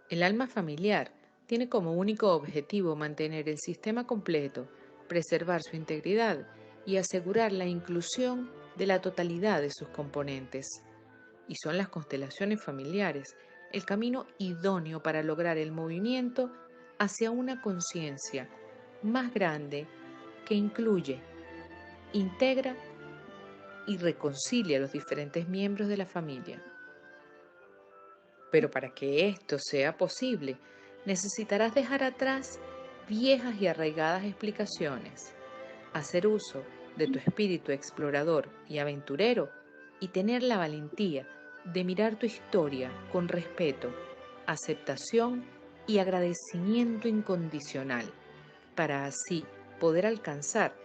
El alma familiar tiene como único objetivo mantener el sistema completo, preservar su integridad y asegurar la inclusión de la totalidad de sus componentes. Y son las constelaciones familiares el camino idóneo para lograr el movimiento hacia una conciencia más grande que incluye, integra y reconcilia a los diferentes miembros de la familia. Pero para que esto sea posible, necesitarás dejar atrás viejas y arraigadas explicaciones, hacer uso de tu espíritu explorador y aventurero y tener la valentía de mirar tu historia con respeto, aceptación y agradecimiento incondicional, para así poder alcanzar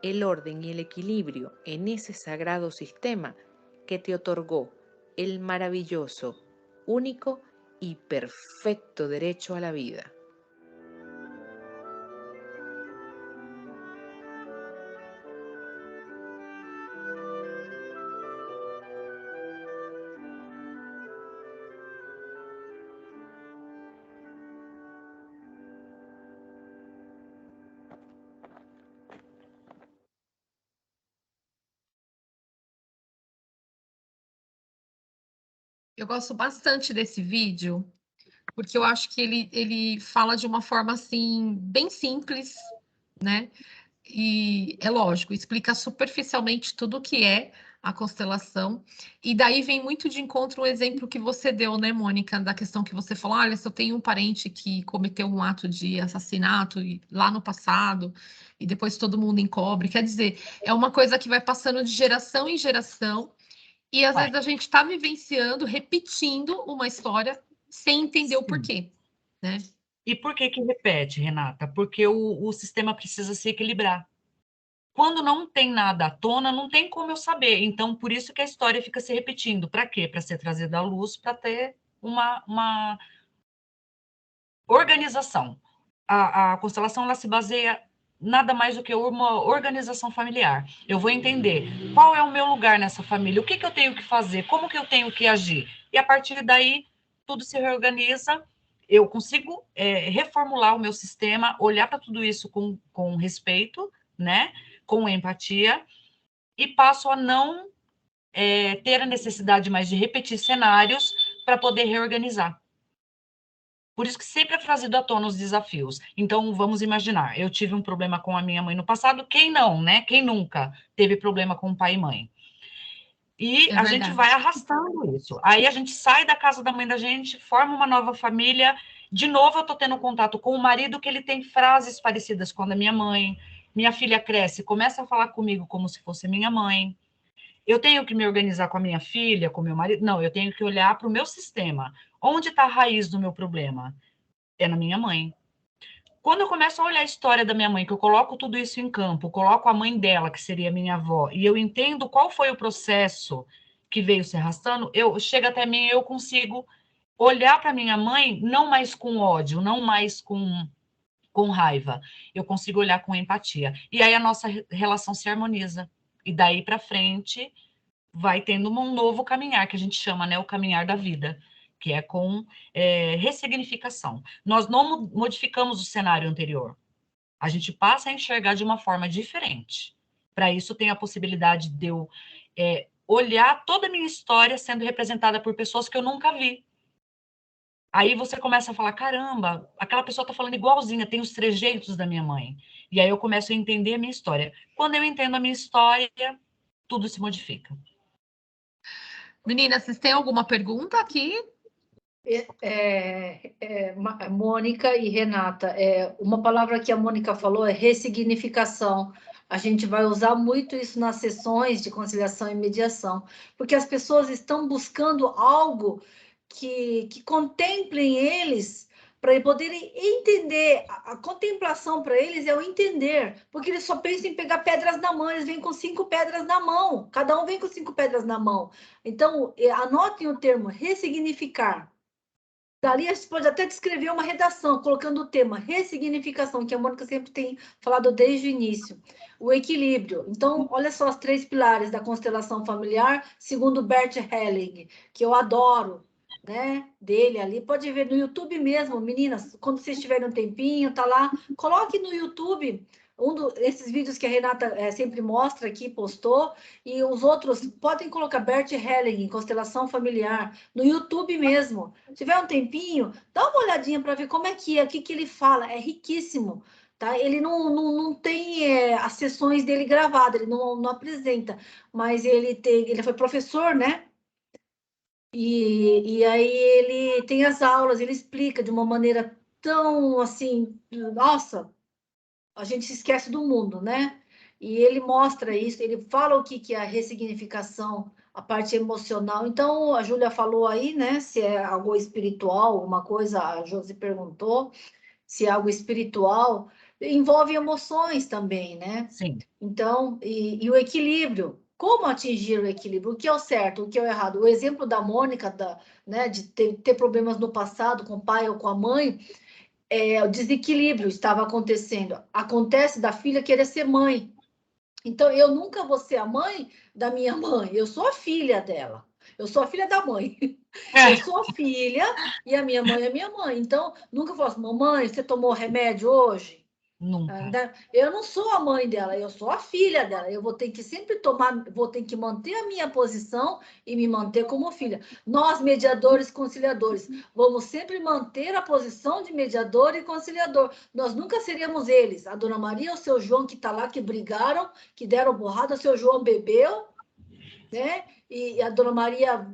el orden y el equilibrio en ese sagrado sistema que te otorgó el maravilloso, único y perfecto derecho a la vida. Eu gosto bastante desse vídeo, porque eu acho que ele fala de uma forma, assim, bem simples, né? E é lógico, explica superficialmente tudo o que é a constelação. E daí vem muito de encontro o exemplo que você deu, né, Mônica, da questão que você falou: olha, se eu tenho um parente que cometeu um ato de assassinato lá no passado, e depois todo mundo encobre. Quer dizer, é uma coisa que vai passando de geração em geração. E às vezes a gente está vivenciando, repetindo uma história sem entender o porquê, né? E por que repete, Renata? Porque o sistema precisa se equilibrar. Quando não tem nada à tona, não tem como eu saber. Então, por isso que a história fica se repetindo. Para quê? Para ser trazida à luz, para ter uma organização. A constelação ela se baseia nada mais do que uma organização familiar. Eu vou entender qual é o meu lugar nessa família, o que eu tenho que fazer, como que eu tenho que agir. E a partir daí, tudo se reorganiza, eu consigo reformular o meu sistema, olhar para tudo isso com respeito, né? Com empatia, e passo a não ter a necessidade mais de repetir cenários para poder reorganizar. Por isso que sempre é trazido à tona os desafios. Então, vamos imaginar, eu tive um problema com a minha mãe no passado, quem não, né? Quem nunca teve problema com pai e mãe? E a gente vai arrastando isso. Aí a gente sai da casa da mãe da gente, forma uma nova família. De novo, eu estou tendo contato com o marido, que ele tem frases parecidas com a da minha mãe. Minha filha cresce, começa a falar comigo como se fosse minha mãe. Eu tenho que me organizar com a minha filha, com o meu marido? Não, eu tenho que olhar para o meu sistema. Onde está a raiz do meu problema? É na minha mãe. Quando eu começo a olhar a história da minha mãe, que eu coloco tudo isso em campo, coloco a mãe dela, que seria minha avó, e eu entendo qual foi o processo que veio se arrastando, chega até mim e eu consigo olhar para minha mãe não mais com ódio, não mais com raiva. Eu consigo olhar com empatia. E aí a nossa relação se harmoniza. E daí para frente vai tendo um novo caminhar, que a gente chama, né, o caminhar da vida, que é com ressignificação. Nós não modificamos o cenário anterior. A gente passa a enxergar de uma forma diferente. Para isso, tem a possibilidade de eu olhar toda a minha história sendo representada por pessoas que eu nunca vi. Aí você começa a falar, caramba, aquela pessoa está falando igualzinha, tem os trejeitos da minha mãe. E aí eu começo a entender a minha história. Quando eu entendo a minha história, tudo se modifica. Meninas, vocês têm alguma pergunta aqui? Mônica e Renata, uma palavra que a Mônica falou é ressignificação. A gente vai usar muito isso nas sessões de conciliação e mediação, porque as pessoas estão buscando algo que contemplem eles, para poderem entender. A contemplação para eles é o entender, porque eles só pensam em pegar pedras na mão, eles vêm com 5 pedras na mão, cada um vem com 5 pedras na mão. Então, anotem o termo ressignificar. Dali a gente pode até descrever uma redação, colocando o tema ressignificação, que a Mônica sempre tem falado desde o início. O equilíbrio. Então, olha só os 3 pilares da constelação familiar, segundo Bert Helling, que eu adoro, né? Dele ali. Pode ver no YouTube mesmo, meninas, quando vocês tiverem um tempinho, tá lá. Coloque no YouTube esses vídeos que a Renata sempre mostra aqui, postou, e os outros, podem colocar Bert Helling, Constelação Familiar, no YouTube mesmo. Se tiver um tempinho, dá uma olhadinha para ver como é que é, o que ele fala, é riquíssimo. Tá? Ele não tem as sessões dele gravadas, ele não apresenta, mas ele foi professor, né? E aí ele tem as aulas, ele explica de uma maneira tão assim, nossa, a gente se esquece do mundo, né? E ele mostra isso, ele fala o que é a ressignificação, a parte emocional. Então, a Júlia falou aí, né? Se é algo espiritual, uma coisa, a Josi perguntou, se é algo espiritual, envolve emoções também, né? Sim. Então, e o equilíbrio. Como atingir o equilíbrio? O que é o certo, o que é o errado? O exemplo da Mônica, né, de ter problemas no passado com o pai ou com a mãe, o desequilíbrio estava acontecendo. Acontece da filha querer ser mãe. Então, eu nunca vou ser a mãe da minha mãe, eu sou a filha dela. Eu sou a filha da mãe. Eu sou a filha e a minha mãe é minha mãe. Então, nunca falo assim, mamãe, você tomou remédio hoje? Nunca. Eu não sou a mãe dela, eu sou a filha dela. Eu vou ter que sempre vou ter que manter a minha posição e me manter como filha. Nós, mediadores e conciliadores, vamos sempre manter a posição de mediador e conciliador. Nós nunca seremos eles. A dona Maria ou o seu João que está lá, que brigaram, que deram borrada, o seu João bebeu, né? E a dona Maria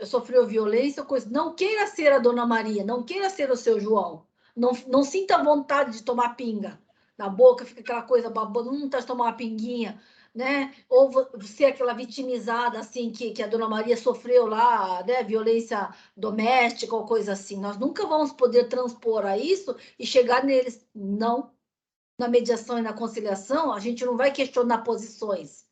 sofreu violência, coisa. Não queira ser a dona Maria, não queira ser o seu João. Não sinta vontade de tomar pinga na boca, fica aquela coisa babando, não tá de tomar uma pinguinha, né? Ou ser aquela vitimizada, assim, que a dona Maria sofreu lá, né? Violência doméstica ou coisa assim. Nós nunca vamos poder transpor a isso e chegar neles. Não. Na mediação e na conciliação, a gente não vai questionar posições.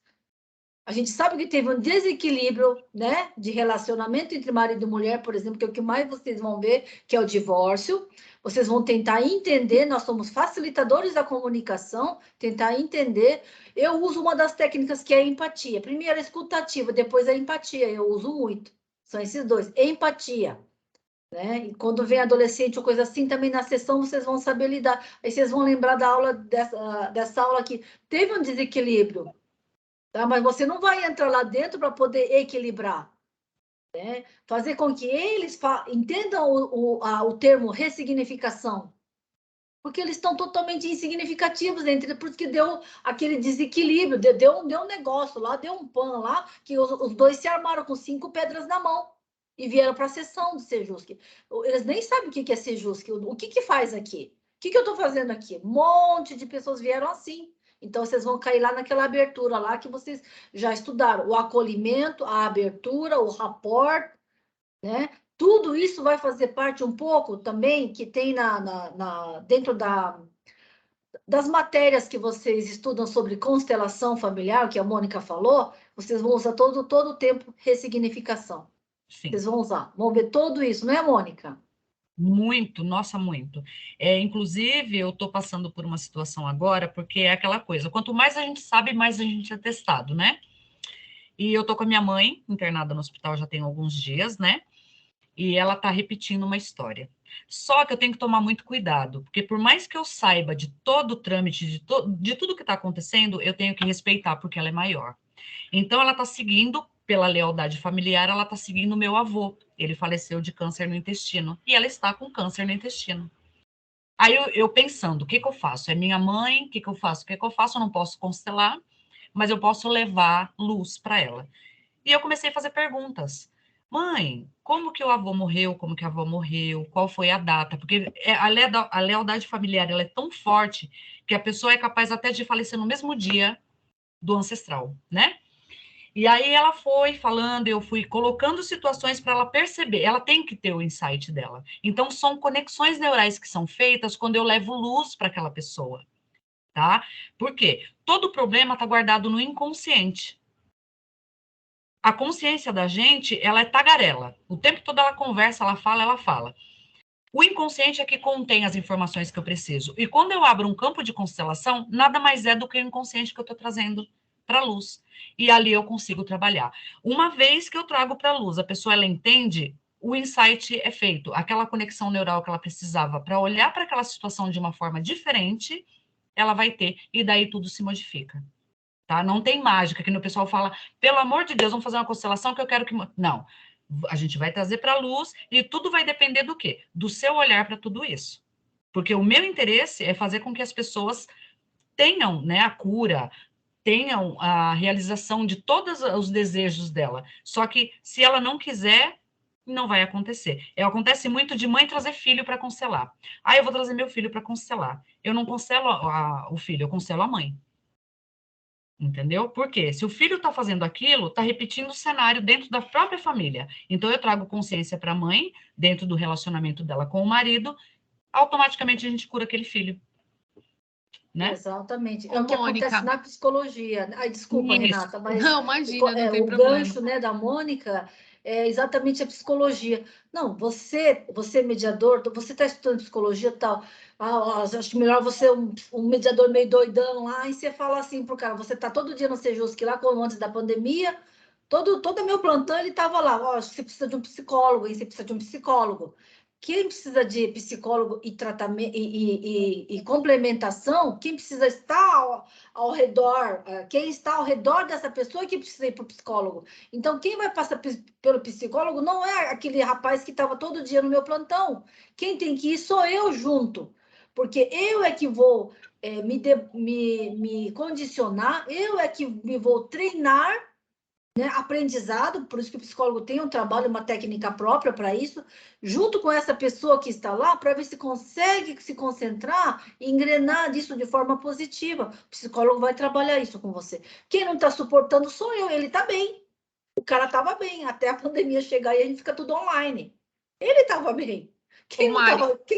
A gente sabe que teve um desequilíbrio, né, de relacionamento entre marido e mulher, por exemplo, que é o que mais vocês vão ver, que é o divórcio. Vocês vão tentar entender, nós somos facilitadores da comunicação, tentar entender. Eu uso uma das técnicas que é a empatia. Primeiro a escutativa, depois a empatia, eu uso muito. São esses dois. Empatia. Né? E quando vem adolescente ou coisa assim, também na sessão vocês vão saber lidar. Aí vocês vão lembrar da aula, dessa aula aqui. Teve um desequilíbrio. Tá? Mas você não vai entrar lá dentro para poder equilibrar, né? Fazer com que eles entendam o termo ressignificação, porque eles estão totalmente insignificativos, entre, por isso que deu aquele desequilíbrio, deu um negócio lá, deu um pan lá, que os dois se armaram com 5 pedras na mão e vieram para a sessão do Sejusc. Eles nem sabem o que é Sejusc, o que faz aqui? O que eu estou fazendo aqui? Um monte de pessoas vieram assim. Então, vocês vão cair lá naquela abertura lá que vocês já estudaram. O acolhimento, a abertura, o rapport, né? Tudo isso vai fazer parte um pouco também que tem dentro das matérias que vocês estudam sobre constelação familiar, que a Mônica falou, vocês vão usar todo o tempo ressignificação. Sim. Vocês vão usar. Vão ver tudo isso, não é, Mônica? Muito, nossa, muito. Inclusive, eu estou passando por uma situação agora, porque é aquela coisa, quanto mais a gente sabe, mais a gente é testado, né? E eu tô com a minha mãe, internada no hospital já tem alguns dias, né? E ela tá repetindo uma história. Só que eu tenho que tomar muito cuidado, porque por mais que eu saiba de todo o trâmite, de tudo que está acontecendo, eu tenho que respeitar, porque ela é maior. Então, ela está seguindo, pela lealdade familiar, ela está seguindo o meu avô. Ele faleceu de câncer no intestino. E ela está com câncer no intestino. Aí eu pensando, o que eu faço? É minha mãe, o que eu faço? O que eu faço? Eu não posso constelar, mas eu posso levar luz para ela. E eu comecei a fazer perguntas. Mãe, como que o avô morreu? Como que a avó morreu? Qual foi a data? Porque a lealdade familiar ela é tão forte que a pessoa é capaz até de falecer no mesmo dia do ancestral, né? E aí ela foi falando, eu fui colocando situações para ela perceber. Ela tem que ter o insight dela. Então, são conexões neurais que são feitas quando eu levo luz para aquela pessoa, tá? Por quê? Todo problema está guardado no inconsciente. A consciência da gente, ela é tagarela. O tempo todo ela conversa, ela fala, ela fala. O inconsciente é que contém as informações que eu preciso. E quando eu abro um campo de constelação, nada mais é do que o inconsciente que eu estou trazendo para a luz. E ali eu consigo trabalhar. Uma vez que eu trago para a luz, a pessoa ela entende, o insight é feito. Aquela conexão neural que ela precisava para olhar para aquela situação de uma forma diferente, ela vai ter. E daí tudo se modifica. Tá? Não tem mágica, que o pessoal fala, pelo amor de Deus, vamos fazer uma constelação que eu quero que... Não, a gente vai trazer para a luz e tudo vai depender do quê? Do seu olhar para tudo isso. Porque o meu interesse é fazer com que as pessoas tenham, né, a cura, tenham a realização de todos os desejos dela. Só que, se ela não quiser, não vai acontecer. Acontece muito de mãe trazer filho para constelar. Ah, eu vou trazer meu filho para constelar. Eu não constelo o filho, eu constelo a mãe. Entendeu? Porque se o filho está fazendo aquilo, está repetindo o cenário dentro da própria família. Então, eu trago consciência para a mãe, dentro do relacionamento dela com o marido, automaticamente a gente cura aquele filho. Né? Exatamente. Ô, É o que Mônica. acontece na psicologia. Ai, desculpa, Isso. Renata, mas Não, imagina, não tem o problema. gancho, né, da Mônica é exatamente a psicologia. Não, você é mediador, você está estudando psicologia e tal. Acho melhor você um mediador meio doidão lá, e você fala assim pro cara, você tá todo dia no Sejusc lá, como antes da pandemia, todo meu plantão ele estava lá, ó, você precisa de um psicólogo, hein? Você precisa de um psicólogo. Quem precisa de psicólogo e tratamento e complementação, quem precisa estar ao redor, quem está ao redor dessa pessoa que precisa ir para o psicólogo. Então, quem vai passar pelo psicólogo não é aquele rapaz que estava todo dia no meu plantão. Quem tem que ir sou eu junto, porque eu é que vou me condicionar, eu é que me vou treinar, né, aprendizado, por isso que o psicólogo tem um trabalho, uma técnica própria para isso, junto com essa pessoa que está lá, para ver se consegue se concentrar e engrenar disso de forma positiva. O psicólogo vai trabalhar isso com você. Quem não está suportando sou eu, ele está bem. O cara estava bem, até a pandemia chegar e a gente fica tudo online. Ele estava bem. Quem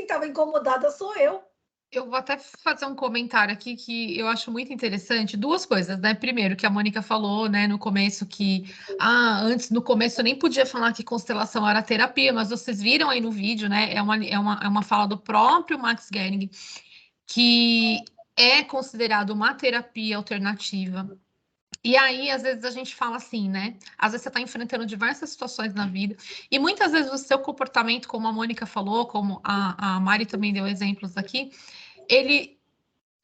estava incomodada sou eu. Eu vou até fazer um comentário aqui que eu acho muito interessante. Duas coisas, né? Primeiro, que a Mônica falou, né, no começo que antes, no começo, eu nem podia falar que constelação era terapia, mas vocês viram aí no vídeo, né? É uma fala do próprio Max Gehrig, que é considerado uma terapia alternativa. E aí, às vezes, a gente fala assim, né? Às vezes você está enfrentando diversas situações na vida, e muitas vezes o seu comportamento, como a Mônica falou, como a Mari também deu exemplos aqui, ele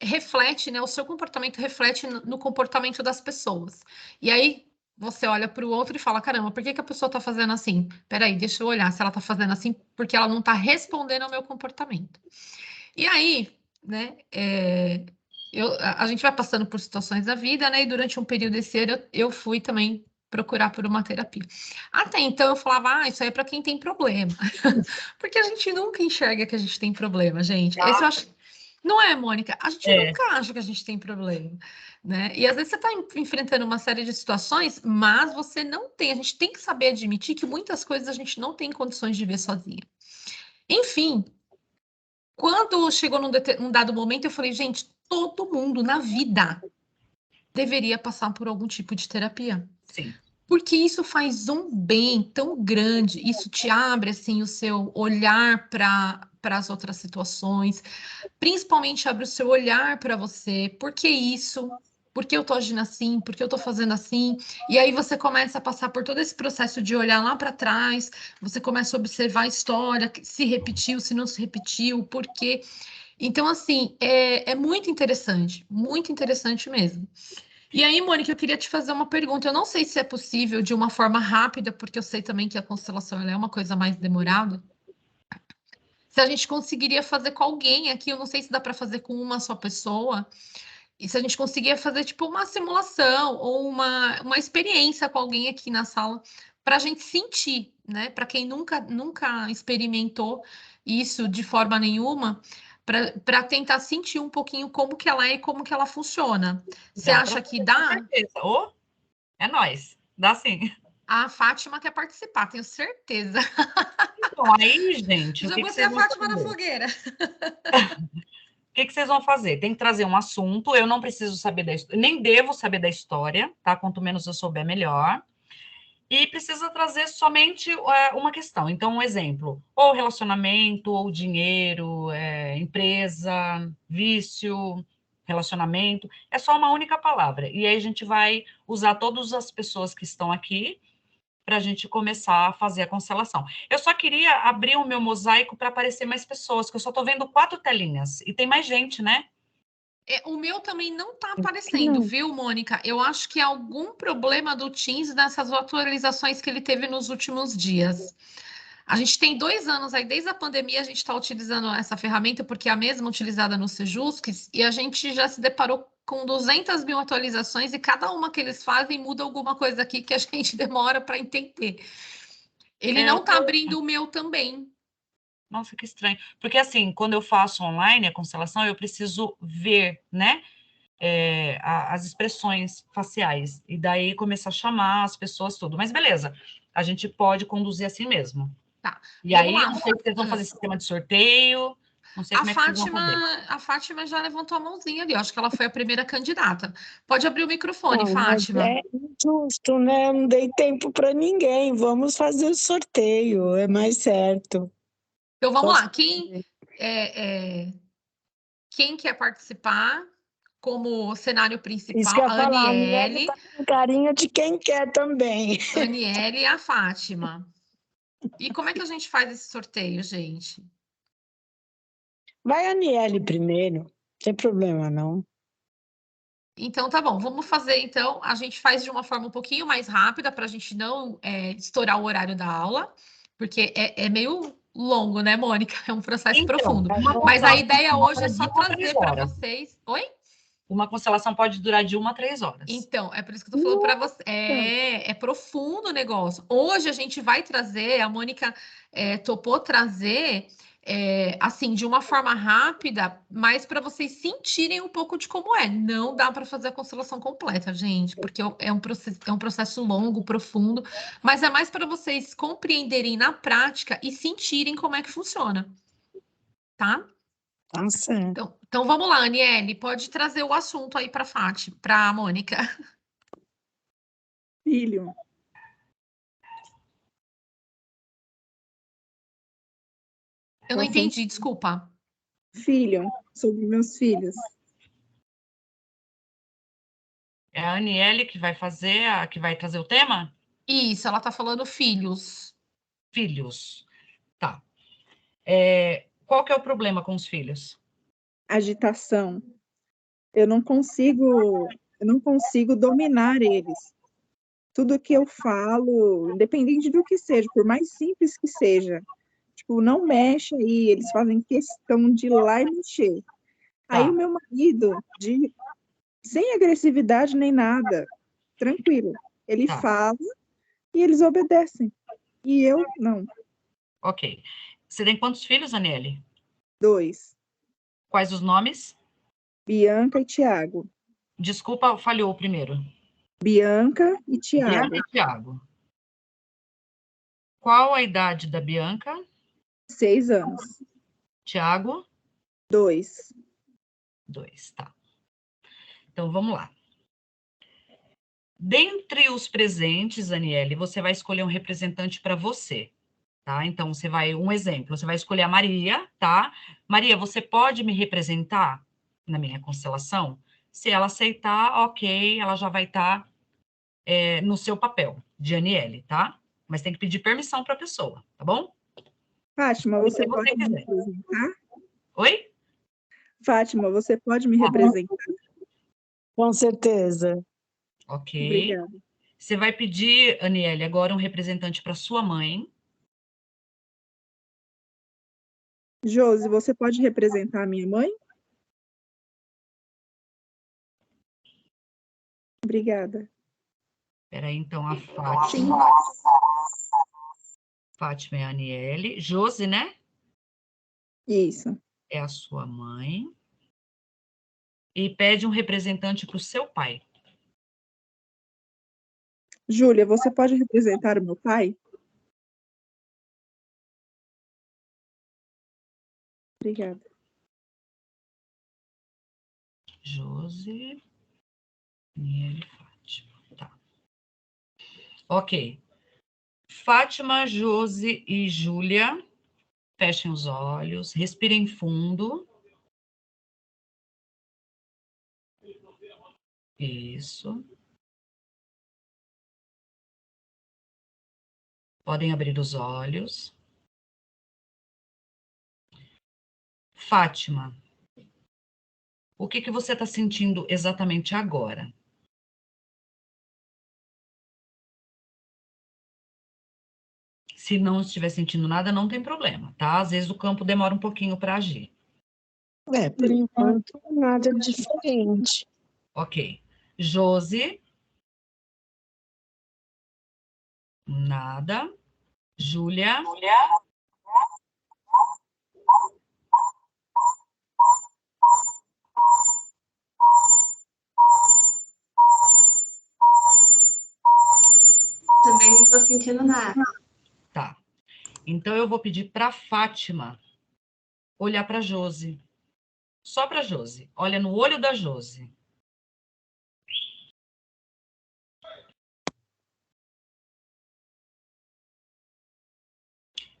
reflete, né? O seu comportamento reflete no comportamento das pessoas. E aí você olha para o outro e fala: caramba, por que a pessoa está fazendo assim? Peraí, deixa eu olhar se ela está fazendo assim, porque ela não está respondendo ao meu comportamento. E aí, né? A gente vai passando por situações da vida, né? E durante um período desse ano eu fui também procurar por uma terapia. Até então eu falava, isso aí é para quem tem problema. Porque a gente nunca enxerga que a gente tem problema, gente. Esse eu acho. Não é, Mônica? A gente nunca acha que a gente tem problema, né? E às vezes você está enfrentando uma série de situações, mas você não tem. A gente tem que saber admitir que muitas coisas a gente não tem condições de ver sozinha. Enfim, quando chegou num dado momento, eu falei, gente, todo mundo na vida deveria passar por algum tipo de terapia. Sim. Porque isso faz um bem tão grande, isso te abre, assim, o seu olhar para as outras situações, principalmente abre o seu olhar para você, por que isso? Por que eu tô agindo assim? Por que eu tô fazendo assim? E aí você começa a passar por todo esse processo de olhar lá para trás, você começa a observar a história, se repetiu, se não se repetiu, por quê? Então, assim, é muito interessante mesmo. E aí, Mônica, eu queria te fazer uma pergunta. Eu não sei se é possível de uma forma rápida, porque eu sei também que a constelação ela é uma coisa mais demorada. Se a gente conseguiria fazer com alguém aqui, eu não sei se dá para fazer com uma só pessoa, e se a gente conseguia fazer tipo uma simulação ou uma experiência com alguém aqui na sala, para a gente sentir, né? Para quem nunca experimentou isso de forma nenhuma, para tentar sentir um pouquinho como que ela é e como que ela funciona. Você acha que dá? Com certeza. É nóis. Dá sim. A Fátima quer participar, tenho certeza. Então, aí, gente, Já o que botei vocês a Fátima na fazer? fogueira. O que vocês vão fazer? Tem que trazer um assunto. Eu não preciso saber da história, nem devo saber da história, tá? Quanto menos eu souber, melhor. E precisa trazer somente uma questão. Então, um exemplo: ou relacionamento, ou dinheiro, empresa, vício, relacionamento. É só uma única palavra. E aí a gente vai usar todas as pessoas que estão aqui para a gente começar a fazer a constelação. Eu só queria abrir o meu mosaico para aparecer mais pessoas, que eu só estou vendo 4 telinhas. E tem mais gente, né? O meu também não está aparecendo, viu, Mônica? Eu acho que é algum problema do Teams nessas atualizações que ele teve nos últimos dias. A gente tem 2 anos aí, desde a pandemia, a gente está utilizando essa ferramenta, porque é a mesma utilizada no Sejusc, e a gente já se deparou com 200 mil atualizações e cada uma que eles fazem muda alguma coisa aqui que a gente demora para entender. Ele não está abrindo o meu também. Nossa, que estranho. Porque, assim, quando eu faço online a constelação, eu preciso ver, né, as expressões faciais. E daí começar a chamar as pessoas, tudo. Mas beleza, a gente pode conduzir assim mesmo. Tá. E aí, não sei se vocês vão fazer sistema de sorteio, não sei como é que vocês vão fazer. A Fátima já levantou a mãozinha ali, eu acho que ela foi a primeira candidata. Pode abrir o microfone, Não, Fátima. é injusto, né? Não dei tempo para ninguém. Vamos fazer o sorteio, é mais certo. Então vamos Posso lá. Quem quer participar como cenário principal? Isso que eu ia falar, a Aniele. tá com carinho de quem quer também. Aniele e a Fátima. E como é que a gente faz esse sorteio, gente? Vai a Aniele primeiro, não tem problema não. Então, tá bom, vamos fazer, então, a gente faz de uma forma um pouquinho mais rápida, para a gente não estourar o horário da aula, porque é meio longo, né, Mônica? É um processo profundo. Mas a ideia hoje é só trazer para vocês... Oi? Uma constelação pode durar de 1 a 3 horas. Então, é por isso que eu tô falando para você. É profundo o negócio. Hoje a gente vai trazer, a Mônica topou trazer, assim, de uma forma rápida, mas para vocês sentirem um pouco de como é. Não dá para fazer a constelação completa, gente, porque é um processo longo, profundo, mas é mais para vocês compreenderem na prática e sentirem como é que funciona. Tá? Tá certo. Então vamos lá, Aniele, pode trazer o assunto aí para Fátima, para a Mônica. Filho. Eu não entendi, desculpa. Filho, sobre meus filhos. É a Aniele que vai fazer, que vai trazer o tema? Isso, ela tá falando filhos. Filhos. Tá. Qual que é o problema com os filhos? Agitação. Eu não consigo dominar eles. Tudo que eu falo, independente do que seja, por mais simples que seja, tipo, não mexe aí, eles fazem questão de ir lá e mexer. Aí o meu marido, sem agressividade nem nada, tranquilo, ele fala e eles obedecem. E eu, não. Ok. Você tem quantos filhos, Aniele? 2. Quais os nomes? Bianca e Tiago. Desculpa, falhou o primeiro. Bianca e Tiago. Bianca e Tiago. Qual a idade da Bianca? 6 anos. Tiago? 2. 2, tá. Então, vamos lá. Dentre os presentes, Aniele, você vai escolher um representante para você, tá? Então, um exemplo, você vai escolher a Maria, tá? Maria, você pode me representar na minha constelação? Se ela aceitar, ok, ela já vai estar no seu papel de Aniele, tá? Mas tem que pedir permissão para a pessoa, tá bom? Fátima, você pode me representar? Oi? Fátima, você pode me representar? Com certeza. Ok. Obrigada. Você vai pedir, Aniele, agora um representante para sua mãe. Josi, você pode representar a minha mãe? Obrigada. Espera aí, então, a Fátima. Fátima é a Aniele. Josi, né? Isso. É a sua mãe. E pede um representante para o seu pai. Júlia, você pode representar o meu pai? Obrigada. Josi, Aniele, Fátima. Tá. Ok. Fátima, Josi e Júlia, fechem os olhos, respirem fundo. Isso. Podem abrir os olhos. Fátima, o que você está sentindo exatamente agora? Se não estiver sentindo nada, não tem problema, tá? Às vezes o campo demora um pouquinho para agir. Por enquanto, nada diferente. Ok. Josi. Nada. Júlia. Também não estou sentindo nada. Tá. Então, eu vou pedir para a Fátima olhar para a Josi. Só para a Josi. Olha no olho da Josi.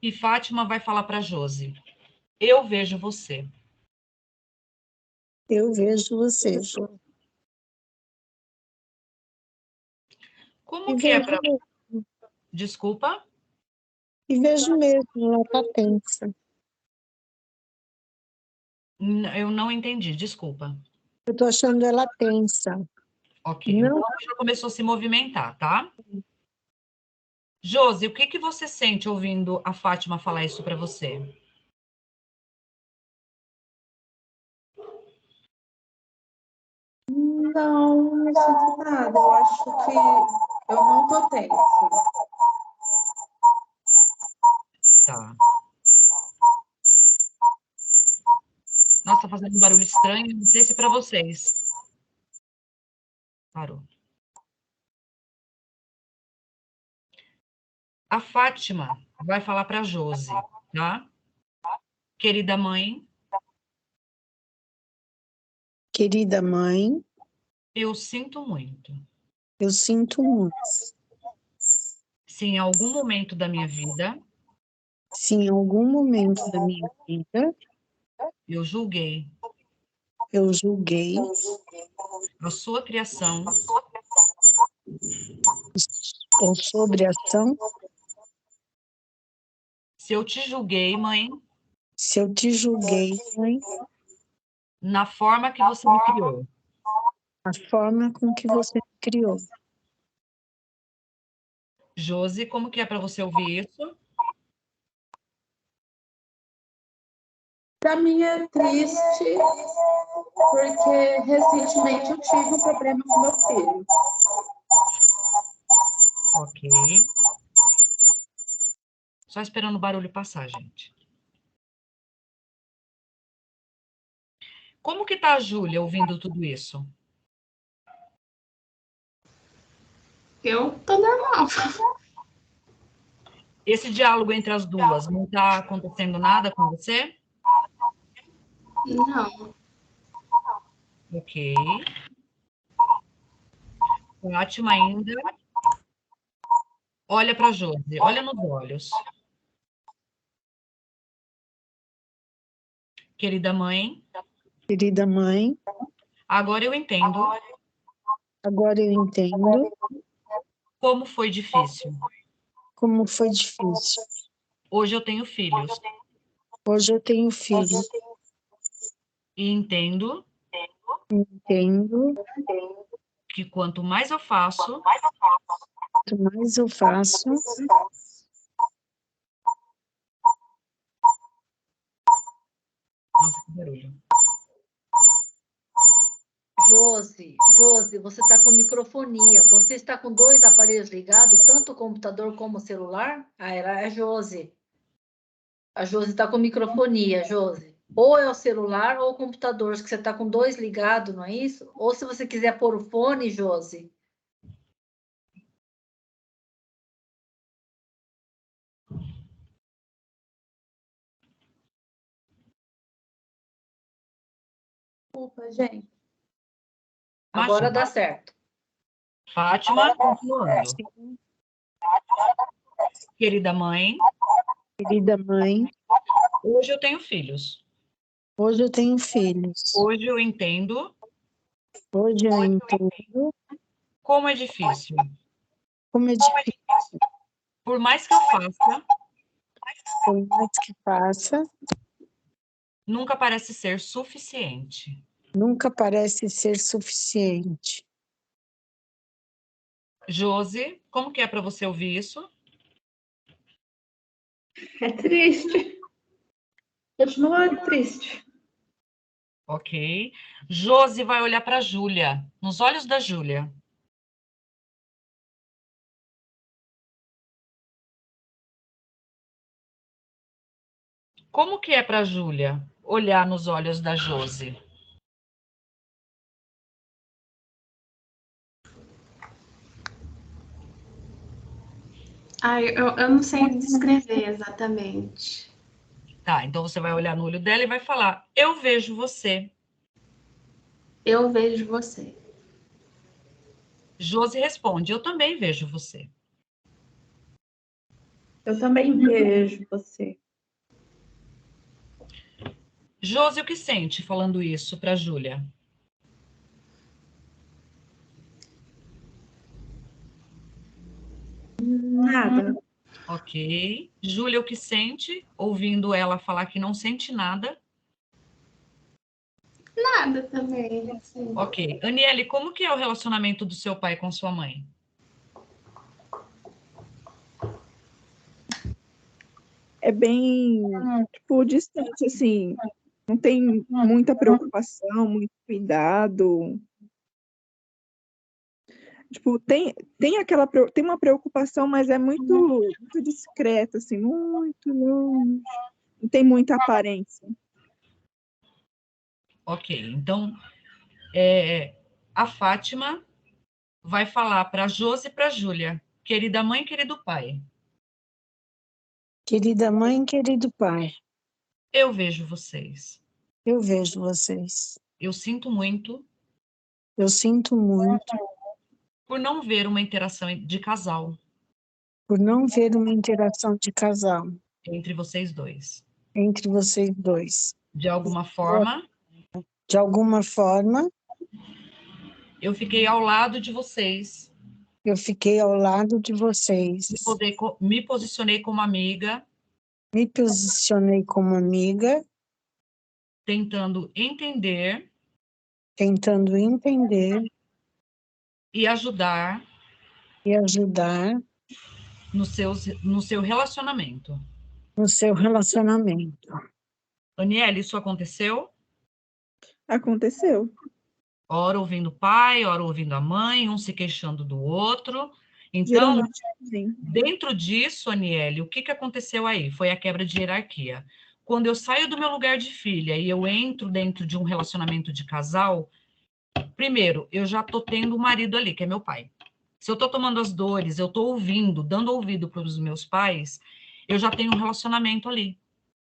E Fátima vai falar para a Josi. Eu vejo você. Eu vejo você. Como que é para... Desculpa? E vejo mesmo, ela tá tensa. Eu não entendi, desculpa. Eu tô achando ela tensa. Ok. Não. Então, ela já começou a se movimentar, tá? Josi, o que você sente ouvindo a Fátima falar isso para você? Não, não sinto nada. Eu acho que eu não tô tensa. Tá. Nossa, tá fazendo um barulho estranho. Não sei se é para vocês. Parou. A Fátima vai falar para a Josi, tá? Querida mãe, Querida mãe, eu sinto muito. eu sinto muito. Se em algum momento da minha vida Se em algum momento da minha vida eu julguei eu julguei a sua criação ou sobre a ação, se eu te julguei, mãe, se eu te julguei, mãe, na forma que você me criou, a forma com que você me criou. Josi, como que é para você ouvir isso? Para mim é triste, porque recentemente eu tive um problema com meu filho. Ok. Só esperando o barulho passar, gente. Como que tá a Júlia ouvindo tudo isso? Eu tô normal. Esse diálogo entre as duas, não tá acontecendo nada com você? Não. Ok. Fátima ainda. Olha para a Josi, olha nos olhos. Querida mãe, Querida mãe, agora eu entendo agora eu entendo como foi difícil. como foi difícil. Hoje eu tenho filhos Hoje eu tenho filho. e entendo Entendo que quanto mais eu faço, quanto mais eu faço, nossa, que barulho. Josi, você está com microfonia. Você está com 2 aparelhos ligados, tanto o computador como o celular? Ah, era a Josi. A Josi está com microfonia, Josi. Ou é o celular ou o computador, acho que você está com 2 ligados, não é isso? Ou se você quiser pôr o fone, Josi. Desculpa, gente. Agora Imagina. dá certo. Fátima, continuando. Querida mãe, querida mãe, hoje eu tenho filhos. hoje eu tenho filhos. Hoje eu entendo Hoje eu entendo como é difícil. como é difícil, Por mais que eu faça, por mais que faça, nunca parece ser suficiente. nunca parece ser suficiente. Josi, como que é para você ouvir isso? É triste. Continua triste. Ok. Josi vai olhar para a Júlia, nos olhos da Júlia. Como que é para a Júlia olhar nos olhos da Josi? Ai, eu não sei descrever exatamente. Tá, então você vai olhar no olho dela e vai falar: eu vejo você. Eu vejo você. Josi responde: eu também vejo você. Eu também vejo você. Josi, o que sente falando isso para Júlia? Nada. Ok. Júlia, o que sente ouvindo ela falar que não sente nada? Nada também, assim. Ok. Aniele, como que é o relacionamento do seu pai com sua mãe? É bem, tipo, distante, assim. Não tem muita preocupação, muito cuidado. Tipo, tem uma preocupação, mas é muito discreta, assim, muito longe. Não tem muita aparência. Ok. Então, a Fátima vai falar para a Josi e para a Júlia: querida mãe, querido pai, Querida mãe, querido pai, eu vejo vocês. eu vejo vocês. Eu sinto muito Eu sinto muito por não ver uma interação de casal por não ver uma interação de casal entre vocês dois. entre vocês dois. De alguma forma, De alguma forma, eu fiquei ao lado de vocês, eu fiquei ao lado de vocês. me posicionei como amiga, Me posicionei como amiga, tentando entender tentando entender e ajudar e ajudar no seu relacionamento. no seu relacionamento. Daniela, isso aconteceu? Aconteceu. Ora ouvindo o pai, ora ouvindo a mãe, um se queixando do outro. Então, Geralmente, sim. dentro disso, Aniele, o que aconteceu aí? Foi a quebra de hierarquia. Quando eu saio do meu lugar de filha e eu entro dentro de um relacionamento de casal, primeiro, eu já estou tendo um marido ali, que é meu pai. Se eu estou tomando as dores, eu estou ouvindo, dando ouvido para os meus pais, eu já tenho um relacionamento ali.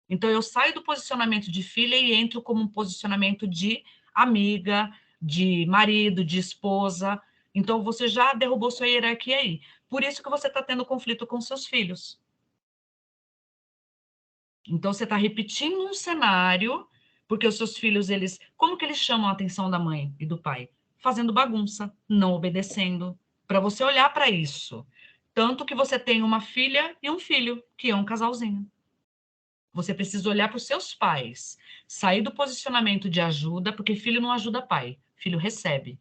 Então, eu saio do posicionamento de filha e entro como um posicionamento de amiga, de marido, de esposa. Então, você já derrubou sua hierarquia aí. Por isso que você está tendo conflito com seus filhos. Então, você está repetindo um cenário, porque os seus filhos, como que eles chamam a atenção da mãe e do pai? Fazendo bagunça, não obedecendo. Para você olhar para isso. Tanto que você tem uma filha e um filho, que é um casalzinho. Você precisa olhar para os seus pais, sair do posicionamento de ajuda, porque filho não ajuda pai, filho recebe.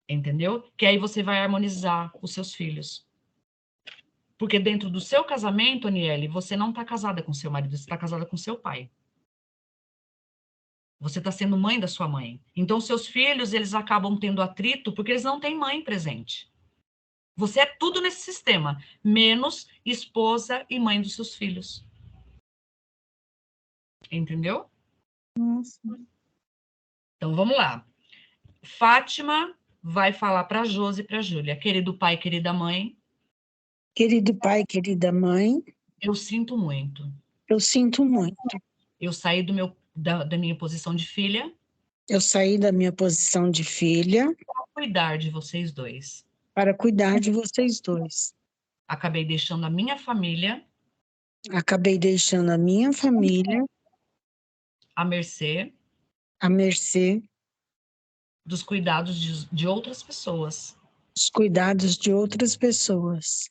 Entendeu? Que aí você vai harmonizar os seus filhos. Porque dentro do seu casamento, Aniele, você não está casada com seu marido, você está casada com seu pai. Você está sendo mãe da sua mãe. Então, seus filhos, eles acabam tendo atrito porque eles não têm mãe presente. Você é tudo nesse sistema, menos esposa e mãe dos seus filhos. Entendeu? Nossa. Então, vamos lá. Fátima vai falar para a Josi e para a Júlia: querido pai, querida mãe, Querido pai, querida mãe, eu sinto muito. eu sinto muito. Eu saí da minha posição de filha Eu saí da minha posição de filha para cuidar de vocês dois. para cuidar de vocês dois. Acabei deixando a minha família Acabei deixando a minha família à mercê à mercê dos cuidados de outras pessoas. dos cuidados de outras pessoas.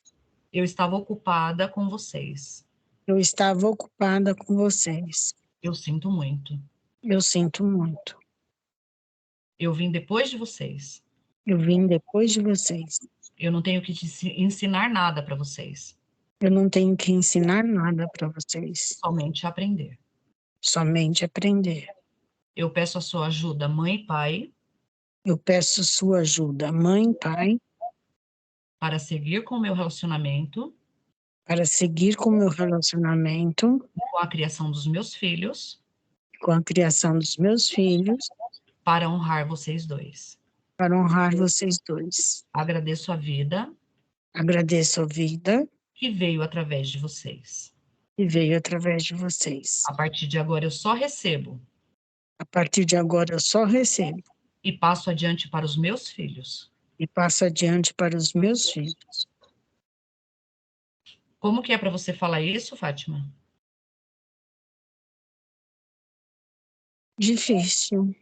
Eu estava ocupada com vocês. Eu estava ocupada com vocês. Eu sinto muito. Eu sinto muito. Eu vim depois de vocês. Eu vim depois de vocês. Eu não tenho que ensinar nada para vocês. Eu não tenho que ensinar nada para vocês. Somente aprender. Somente aprender. Eu peço a sua ajuda, mãe e pai, Eu peço sua ajuda, mãe e pai, para seguir com o meu relacionamento, para seguir com o meu relacionamento, com a criação dos meus filhos, com a criação dos meus filhos, para honrar vocês dois. para honrar vocês dois. Agradeço a vida Agradeço a vida que veio através de vocês. que veio através de vocês. A partir de agora eu só recebo A partir de agora eu só recebo e passo adiante para os meus filhos. e passo adiante para os meus filhos. Como que é para você falar isso, Fátima? Difícil.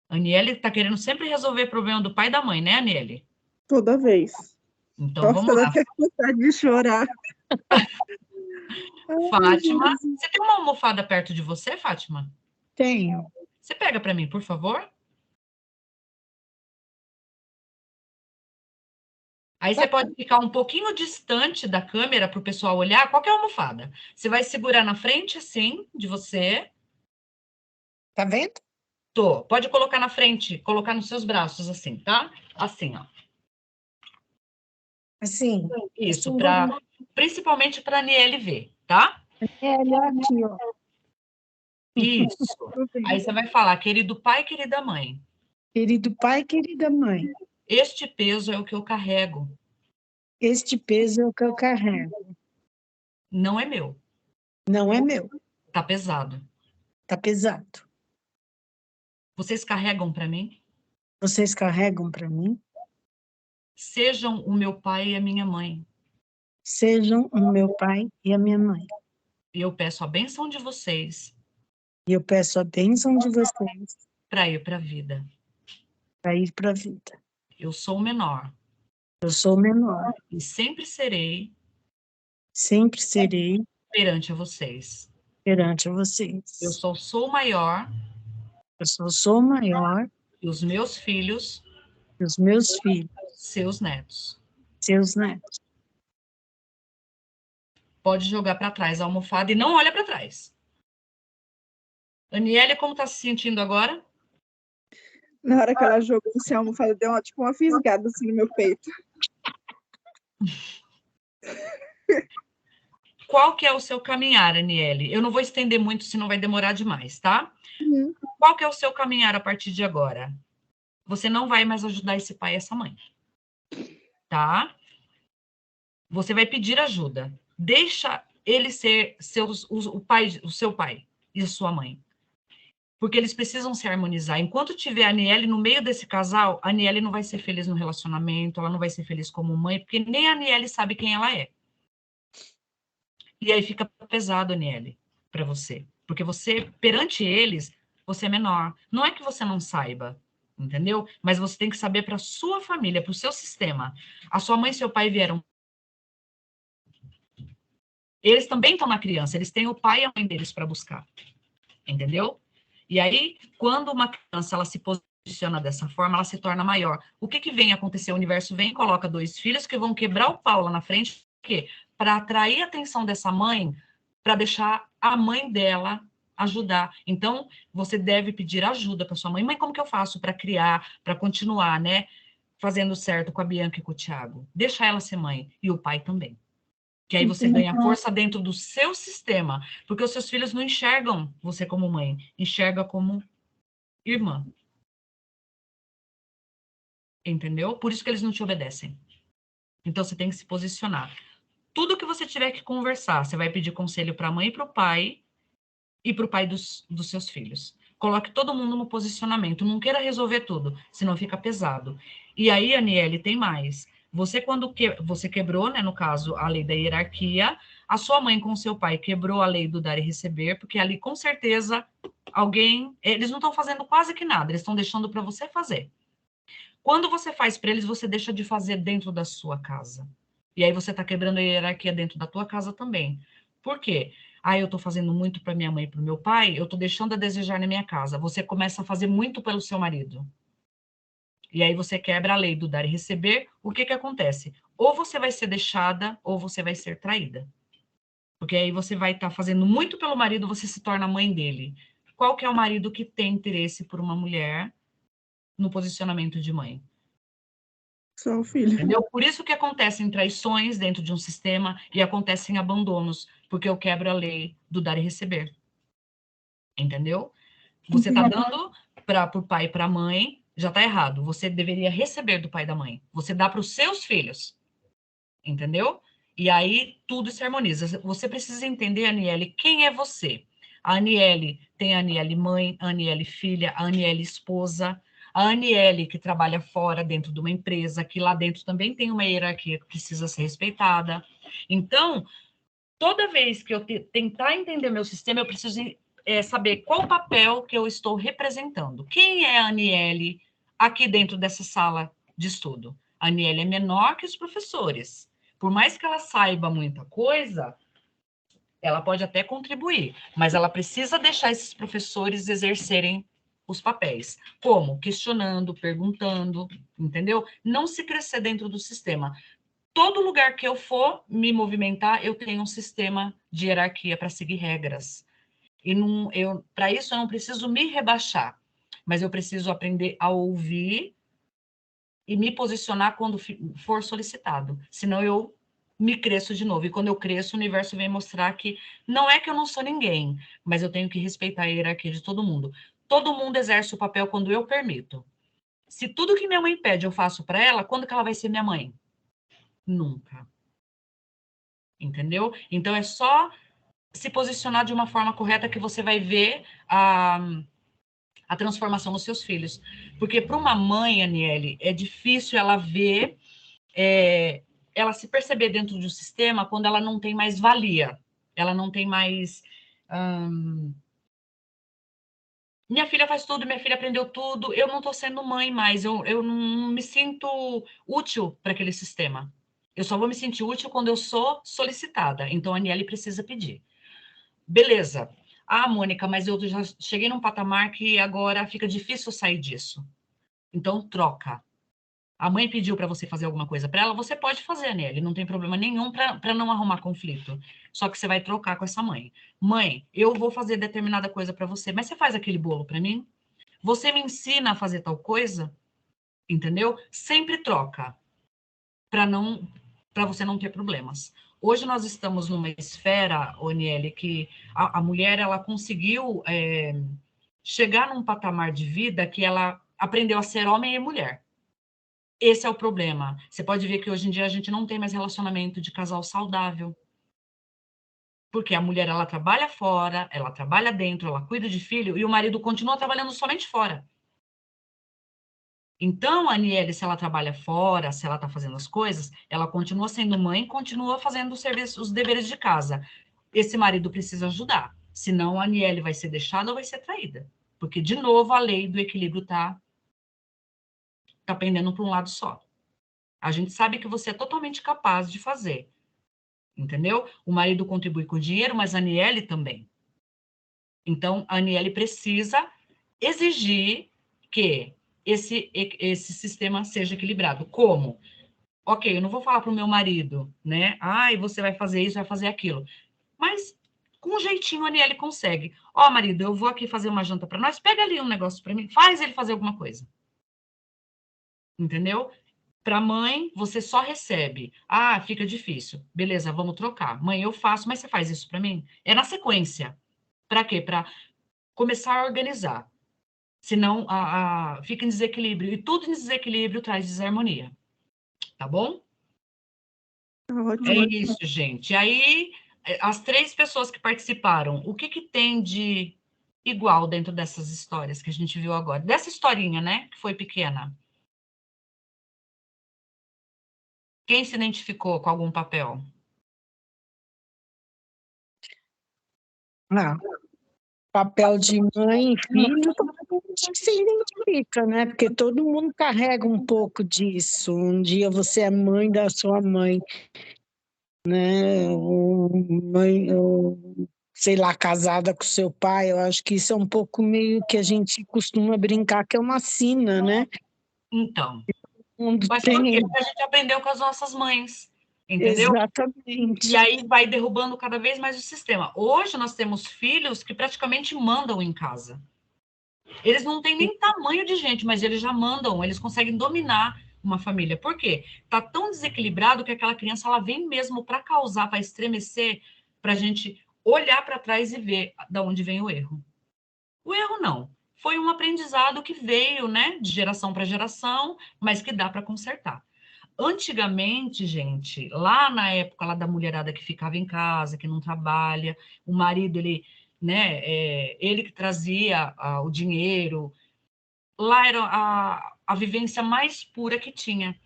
Aniele está querendo sempre resolver o problema do pai e da mãe, né, Aniele? Toda vez. Então Nossa, vamos dá lá. até vontade de chorar. Ai, Fátima, Jesus. você tem uma almofada perto de você, Fátima? Tenho. Você pega para mim, por favor? Aí você pode ficar um pouquinho distante da câmera para o pessoal olhar. Qual que é a almofada? Você vai segurar na frente, assim, de você. Tá vendo? Tô. Pode colocar na frente, colocar nos seus braços, assim, tá? Assim, ó. Assim. Isso, principalmente para a Aniele ver, tá? Olha aqui, ó. Isso. Aí você vai falar, querido pai, querida mãe. Querido pai, querida mãe, Este peso é o que eu carrego. este peso é o que eu carrego. Não é meu. Não é meu. Tá pesado. Tá pesado. Vocês carregam para mim? Vocês carregam para mim? Sejam o meu pai e a minha mãe. Sejam o meu pai e a minha mãe. E eu peço a bênção de vocês E eu peço a bênção de vocês para ir para a vida. para ir para a vida. Eu sou o menor Eu sou o menor. e sempre serei Sempre serei perante a vocês. perante vocês. Eu sou o maior Eu sou o maior e os meus filhos, e os meus filhos, seus netos. seus netos. Pode jogar para trás a almofada e não olha para trás. Aniele, como está se sentindo agora? Na hora que ela jogou assim, a almofada deu uma fisgada assim no meu peito. Qual que é o seu caminhar, Aniele? Eu não vou estender muito, senão vai demorar demais, tá? Uhum. Qual que é o seu caminhar a partir de agora? Você não vai mais ajudar esse pai e essa mãe, tá? Você vai pedir ajuda. Deixa ele ser o seu pai e a sua mãe. Porque eles precisam se harmonizar. Enquanto tiver a Aniele no meio desse casal, a Aniele não vai ser feliz no relacionamento, ela não vai ser feliz como mãe, porque nem a Aniele sabe quem ela é. E aí fica pesado, Aniele, para você. Porque você, perante eles, você é menor. Não é que você não saiba, entendeu? Mas você tem que saber para sua família, para o seu sistema. A sua mãe e seu pai vieram. Eles também estão na criança, eles têm o pai e a mãe deles para buscar, entendeu? E aí, quando uma criança ela se posiciona dessa forma, ela se torna maior. O que vem acontecer? O universo vem e coloca dois filhos que vão quebrar o pau lá na frente, para atrair a atenção dessa mãe, para deixar a mãe dela ajudar. Então, você deve pedir ajuda para sua mãe. Mãe, como que eu faço para criar, para continuar, né, fazendo certo com a Bianca e com o Thiago? Deixa ela ser mãe, e o pai também. Que aí você ganha força dentro do seu sistema, porque os seus filhos não enxergam você como mãe, enxerga como irmã. Entendeu? Por isso que eles não te obedecem. Então você tem que se posicionar. Tudo que você tiver que conversar, você vai pedir conselho para a mãe e para o pai, e para o pai dos seus filhos. Coloque todo mundo no posicionamento, não queira resolver tudo, senão fica pesado. E aí, Aniele, tem mais. Você, quando você quebrou, né, no caso, a lei da hierarquia, a sua mãe com o seu pai quebrou a lei do dar e receber, porque ali, com certeza, eles não estão fazendo quase que nada, eles estão deixando para você fazer. Quando você faz para eles, você deixa de fazer dentro da sua casa. E aí você está quebrando a hierarquia dentro da tua casa também. Por quê? Eu estou fazendo muito para minha mãe e para o meu pai, eu estou deixando a desejar na minha casa. Você começa a fazer muito pelo seu marido. E aí você quebra a lei do dar e receber, o que acontece? Ou você vai ser deixada, ou você vai ser traída. Porque aí você vai estar fazendo muito pelo marido, você se torna mãe dele. qual que é o marido que tem interesse por uma mulher no posicionamento de mãe? Só o filho. Entendeu? Por isso que acontecem traições dentro de um sistema e acontecem abandonos, porque eu quebro a lei do dar e receber. Entendeu? Você está dando para o pai e para a mãe, já está errado. Você deveria receber do pai e da mãe. Você dá para os seus filhos. Entendeu? E aí tudo se harmoniza. Você precisa entender, Aniele, quem é você. A Aniele tem a Aniele mãe, a Aniele filha, a Aniele esposa, a Aniele que trabalha fora dentro de uma empresa, que lá dentro também tem uma hierarquia que precisa ser respeitada. Então, toda vez que eu tentar entender meu sistema, eu preciso saber qual o papel que eu estou representando. Quem é a Aniele aqui dentro dessa sala de estudo? A Aniele é menor que os professores. Por mais que ela saiba muita coisa, ela pode até contribuir, mas ela precisa deixar esses professores exercerem os papéis. Como? Questionando, perguntando, entendeu? Não se crescer dentro do sistema. Todo lugar que eu for me movimentar, eu tenho um sistema de hierarquia para seguir regras. E para isso eu não preciso me rebaixar, mas eu preciso aprender a ouvir e me posicionar quando for solicitado. Senão eu me cresço de novo. E quando eu cresço, o universo vem mostrar que não é que eu não sou ninguém, mas eu tenho que respeitar a hierarquia de todo mundo. Todo mundo exerce o papel quando eu permito. Se tudo que minha mãe pede eu faço para ela, quando que ela vai ser minha mãe? Nunca. Entendeu? Então, é só se posicionar de uma forma correta que você vai ver a transformação nos seus filhos. Porque para uma mãe, Aniele, é difícil ela ver, ela se perceber dentro de um sistema quando ela não tem mais valia, ela não tem mais... minha filha faz tudo, minha filha aprendeu tudo, eu não estou sendo mãe mais, eu não me sinto útil para aquele sistema. Eu só vou me sentir útil quando eu sou solicitada. Então, a Aniele precisa pedir. Beleza. Ah, Mônica, mas eu já cheguei num patamar que agora fica difícil sair disso. Então, troca. A mãe pediu para você fazer alguma coisa para ela, você pode fazer, Aniele, não tem problema nenhum para não arrumar conflito. Só que você vai trocar com essa mãe. Mãe, eu vou fazer determinada coisa para você, mas você faz aquele bolo para mim? Você me ensina a fazer tal coisa? Entendeu? Sempre troca para você não ter problemas. Hoje nós estamos numa esfera, Oniele, que a mulher ela conseguiu chegar num patamar de vida que ela aprendeu a ser homem e mulher. Esse é o problema. Você pode ver que hoje em dia a gente não tem mais relacionamento de casal saudável. Porque a mulher ela trabalha fora, ela trabalha dentro, ela cuida de filho, e o marido continua trabalhando somente fora. Então, a Aniele, se ela trabalha fora, se ela está fazendo as coisas, ela continua sendo mãe, continua fazendo os deveres de casa. Esse marido precisa ajudar, senão a Aniele vai ser deixada ou vai ser traída. Porque, de novo, a lei do equilíbrio está pendendo para um lado só. A gente sabe que você é totalmente capaz de fazer, entendeu? O marido contribui com dinheiro, mas a Aniele também. Então, a Aniele precisa exigir que esse sistema seja equilibrado. Como? Ok, eu não vou falar para o meu marido, né? Ai, você vai fazer isso, vai fazer aquilo. Mas, com um jeitinho, a Aniele consegue. Ó, marido, eu vou aqui fazer uma janta para nós, pega ali um negócio para mim, faz ele fazer alguma coisa. Entendeu? Para mãe, você só recebe. Ah, fica difícil. Beleza, vamos trocar. Mãe, eu faço, mas você faz isso para mim? É na sequência. Para quê? Para começar a organizar. Senão fica em desequilíbrio. E tudo em desequilíbrio traz desarmonia. Tá bom? Ótimo. É isso, gente. Aí, as 3 pessoas que participaram, o que tem de igual dentro dessas histórias que a gente viu agora? Dessa historinha, né? Que foi pequena. Quem se identificou com algum papel? Ah, papel de mãe e filho, se identifica, né? Porque todo mundo carrega um pouco disso. Um dia você é mãe da sua mãe, né? Ou, sei lá, casada com seu pai. Eu acho que isso é um pouco meio que a gente costuma brincar, que é uma sina, né? Então, Todo mundo mas por quê? tem. Porque a gente aprendeu com as nossas mães. entendeu? Exatamente. E aí vai derrubando cada vez mais o sistema. Hoje nós temos filhos que praticamente mandam em casa. Eles não têm nem tamanho de gente, mas eles já mandam, eles conseguem dominar uma família. Por quê? Tá tão desequilibrado que aquela criança ela vem mesmo para causar, para estremecer, para a gente olhar para trás e ver de onde vem o erro. O erro não. Foi um aprendizado que veio, né, de geração para geração, mas que dá para consertar. Antigamente, gente, lá na época lá da mulherada que ficava em casa, que não trabalha, o marido, ele, né, ele que trazia o dinheiro, lá era a vivência mais pura que tinha.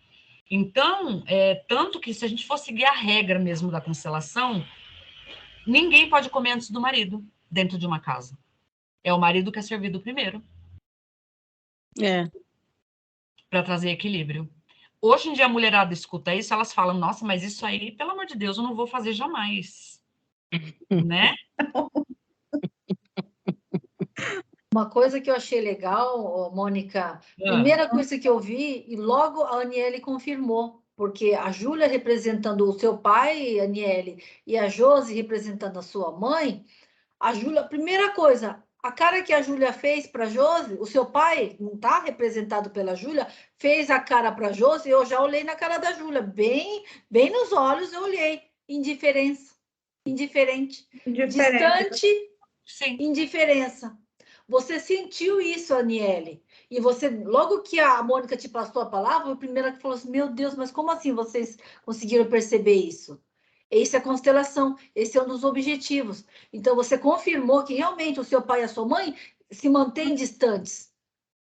Então, tanto que se a gente for seguir a regra mesmo da constelação, ninguém pode comer antes do marido, dentro de uma casa. É o marido que é servido primeiro. Para trazer equilíbrio. Hoje em dia a mulherada escuta isso, elas falam, nossa, mas isso aí, pelo amor de Deus, eu não vou fazer jamais. Né? Uma coisa que eu achei legal, Mônica, primeira coisa que eu vi, e logo a Aniele confirmou, porque a Júlia representando o seu pai, Aniele, e a Josi representando a sua mãe, a Júlia, primeira coisa, a cara que a Júlia fez para a Josi, o seu pai, não está representado pela Júlia, fez a cara para a Josi, eu já olhei na cara da Júlia, bem nos olhos eu olhei, indiferente, distante, sim. Indiferença. Você sentiu isso, Aniele, e você, logo que a Mônica te passou a palavra, a primeira que falou assim, meu Deus, mas como assim vocês conseguiram perceber isso? Essa é a constelação, esse é um dos objetivos. Então, você confirmou que realmente o seu pai e a sua mãe se mantêm distantes.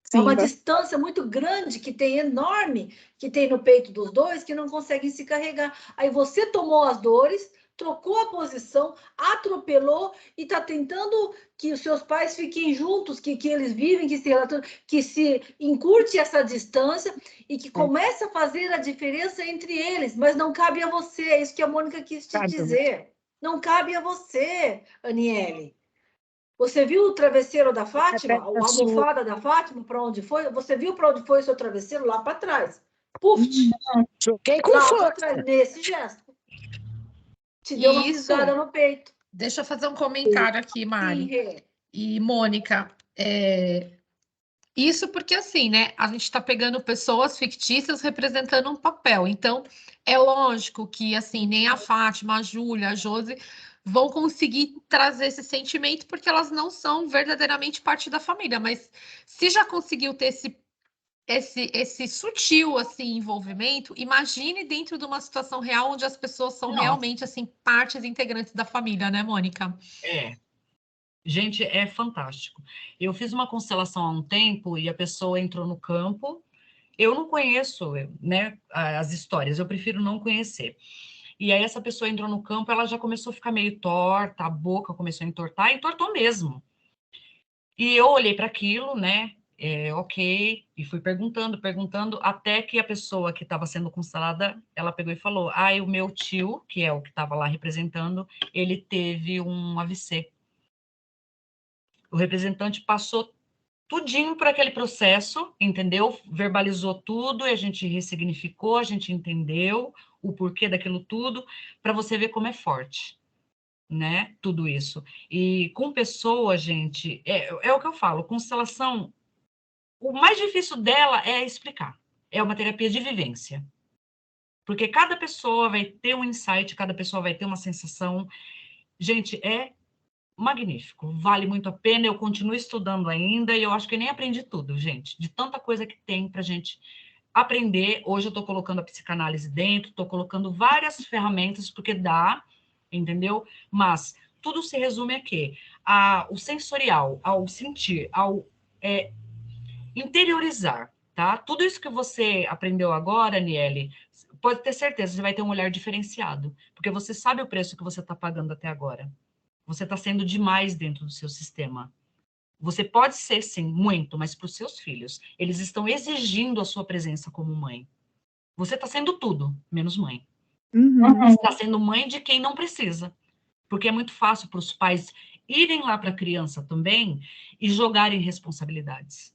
Sim, É uma distância muito grande, que tem enorme, que tem no peito dos dois, que não conseguem se carregar. Aí você tomou as dores, trocou a posição, atropelou e está tentando que os seus pais fiquem juntos, que eles vivem, que se relacionam, que se encurte essa distância e que comece a fazer a diferença entre eles, mas não cabe a você, é isso que a Mônica quis te dizer. Não cabe a você, Aniele. Você viu o travesseiro da Fátima, a almofada da Fátima, para onde foi? Você viu para onde foi o seu travesseiro? Lá para trás. Puf! Joguei com lá força. para trás, nesse gesto. Te deu uma fisgada no peito. Deixa eu fazer um comentário aqui, Mari. Sim, e Mônica, isso porque assim, né? A gente está pegando pessoas fictícias representando um papel. Então, é lógico que assim, nem a Fátima, a Júlia, a Josi vão conseguir trazer esse sentimento porque elas não são verdadeiramente parte da família. Mas se já conseguiu ter esse sutil assim envolvimento, imagine dentro de uma situação real onde as pessoas são realmente assim partes integrantes da família, né, Mônica? Gente, é fantástico. Eu fiz uma constelação há um tempo e a pessoa entrou no campo. Eu não conheço, né, as histórias, eu prefiro não conhecer. E aí essa pessoa entrou no campo, ela já começou a ficar meio torta, a boca começou a entortar, e entortou mesmo. E eu olhei para aquilo, né, ok, e fui perguntando, até que a pessoa que estava sendo constelada, ela pegou e falou, o meu tio, que é o que estava lá representando, ele teve um AVC. O representante passou tudinho por aquele processo, entendeu? Verbalizou tudo e a gente ressignificou, a gente entendeu o porquê daquilo tudo, para você ver como é forte, né? Tudo isso. E com pessoa, gente, é o que eu falo, constelação, o mais difícil dela é explicar. É uma terapia de vivência. Porque cada pessoa vai ter um insight, cada pessoa vai ter uma sensação. Gente, é magnífico, vale muito a pena, eu continuo estudando ainda e eu acho que nem aprendi tudo, gente, de tanta coisa que tem para a gente aprender. Hoje eu estou colocando a psicanálise dentro, estou colocando várias ferramentas, porque dá, entendeu? Mas tudo se resume a quê? O sensorial, ao sentir, ao interiorizar, tá? Tudo isso que você aprendeu agora, Aniele, pode ter certeza, você vai ter um olhar diferenciado, porque você sabe o preço que você está pagando até agora. Você está sendo demais dentro do seu sistema. Você pode ser, sim, muito, mas para os seus filhos. Eles estão exigindo a sua presença como mãe. Você está sendo tudo, menos mãe. Você está sendo mãe de quem não precisa. Porque é muito fácil para os pais irem lá para a criança também e jogarem responsabilidades.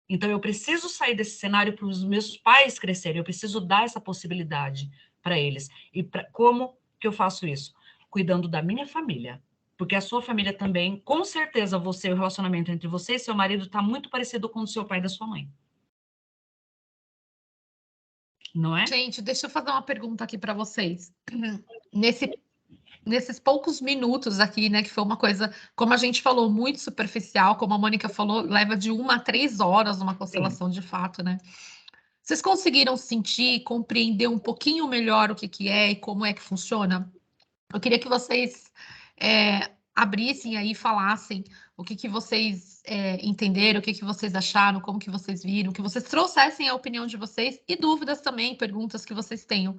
Então, eu preciso sair desse cenário para os meus pais crescerem. Eu preciso dar essa possibilidade para eles. E como que eu faço isso? Cuidando da minha família. Porque a sua família também, com certeza, o relacionamento entre você e seu marido está muito parecido com o do seu pai e da sua mãe. Não é? Gente, deixa eu fazer uma pergunta aqui para vocês. Nesses poucos minutos aqui, né, que foi uma coisa, como a gente falou, muito superficial, como a Mônica falou, leva de 1 a 3 horas uma constelação de fato, né? Vocês conseguiram sentir, compreender um pouquinho melhor o que que é e como é que funciona? Eu queria que vocês abrissem aí e falassem o que que vocês entenderam, o que que vocês acharam, como que vocês viram, que vocês trouxessem a opinião de vocês e dúvidas também, perguntas que vocês tenham.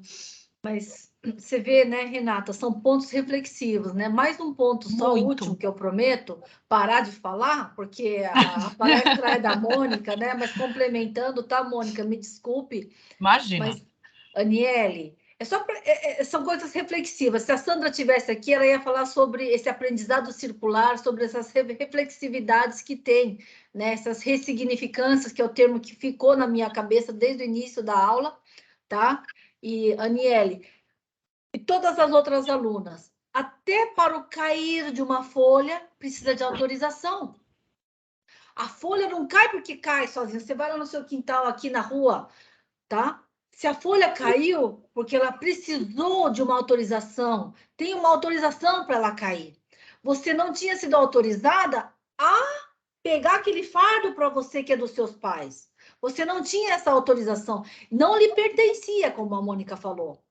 Mas você vê, né, Renata, são pontos reflexivos, né? Mais um ponto só, o último que eu prometo, parar de falar, porque a palestra é da Mônica, né? Mas complementando, tá, Mônica? Me desculpe. Imagina. Mas, Aniele, são coisas reflexivas. Se a Sandra tivesse aqui, ela ia falar sobre esse aprendizado circular, sobre essas reflexividades que tem, né? Essas ressignificâncias, que é o termo que ficou na minha cabeça desde o início da aula, tá? E, Aniele, e todas as outras alunas, até para o cair de uma folha, precisa de autorização. A folha não cai porque cai sozinha. Você vai lá no seu quintal, aqui na rua, tá? Se a folha caiu, porque ela precisou de uma autorização, tem uma autorização para ela cair. Você não tinha sido autorizada a pegar aquele fardo para você que é dos seus pais. Você não tinha essa autorização. Não lhe pertencia, como a Mônica falou.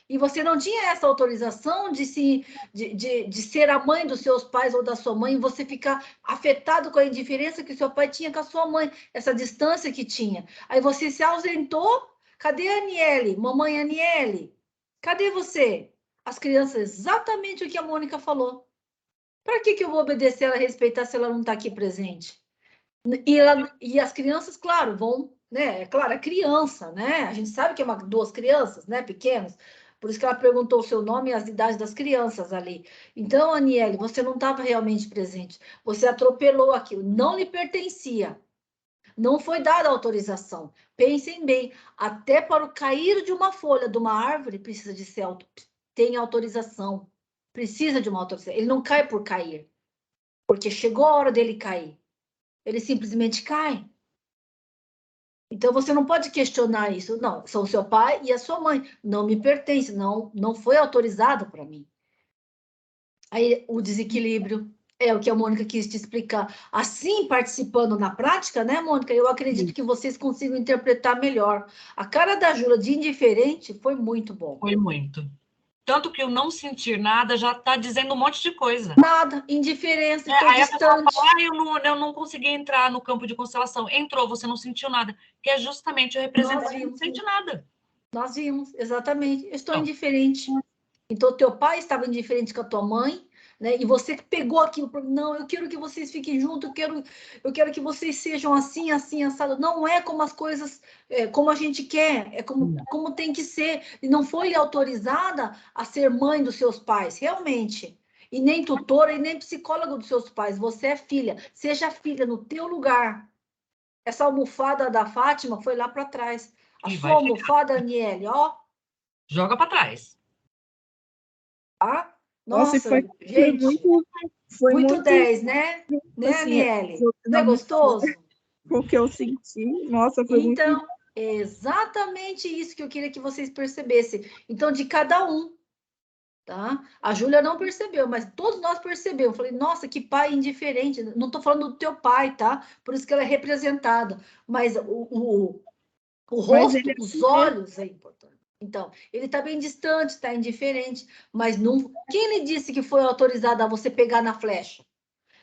E você não tinha essa autorização de ser a mãe dos seus pais ou da sua mãe, e você ficar afetado com a indiferença que seu pai tinha com a sua mãe, essa distância que tinha. Aí você se ausentou. Cadê a Aniele? Mamãe Aniele? Cadê você? As crianças, exatamente o que a Mônica falou. Para que eu vou obedecer ela, respeitar se ela não está aqui presente? E as crianças, claro, vão, né? É claro, é criança, né? A gente sabe que é 2 crianças, né? Pequenas. Por isso que ela perguntou o seu nome e as idades das crianças ali. Então, Aniele, você não estava realmente presente. Você atropelou aquilo. Não lhe pertencia. Não foi dada autorização. Pensem bem, até para o cair de uma folha de uma árvore precisa de ser tem autorização. Precisa de uma autorização. Ele não cai por cair, porque chegou a hora dele cair. Ele simplesmente cai. Então você não pode questionar isso. Não, são o seu pai e a sua mãe. Não me pertence, não foi autorizado para mim. Aí o desequilíbrio é o que a Mônica quis te explicar. Assim, participando na prática, né, Mônica? Eu acredito que vocês consigam interpretar melhor. A cara da Júlia de indiferente foi muito bom. Foi muito. Tanto que o não sentir nada já está dizendo um monte de coisa. Nada, indiferença, estou distante. Eu não consegui entrar no campo de constelação. Entrou, você não sentiu nada. Que é justamente o representante que não sente nada. Nós vimos, exatamente. Eu estou indiferente. Então, teu pai estava indiferente com a tua mãe, né? E você pegou aquilo, não, eu quero que vocês fiquem juntos, eu quero que vocês sejam assim, assim, assado. Não é como as coisas, como a gente quer, é como tem que ser. E não foi autorizada a ser mãe dos seus pais, realmente. E nem tutora, e nem psicóloga dos seus pais. Você é filha, seja filha no teu lugar. Essa almofada da Fátima foi lá para trás. A sua almofada, Aniele, ó. Joga para trás. Ah, nossa, gente, foi muito 10, né? Né, Aniele? Não é gostoso? O que eu senti, nossa, foi muito... Então, é exatamente isso que eu queria que vocês percebessem. Então, de cada um, tá? A Júlia não percebeu, mas todos nós percebemos. Eu falei, nossa, que pai indiferente. Não estou falando do teu pai, tá? Por isso que ela é representada. Mas o rosto, os olhos é importante. Então, ele está bem distante, está indiferente, mas não. Quem lhe disse que foi autorizado a você pegar na flecha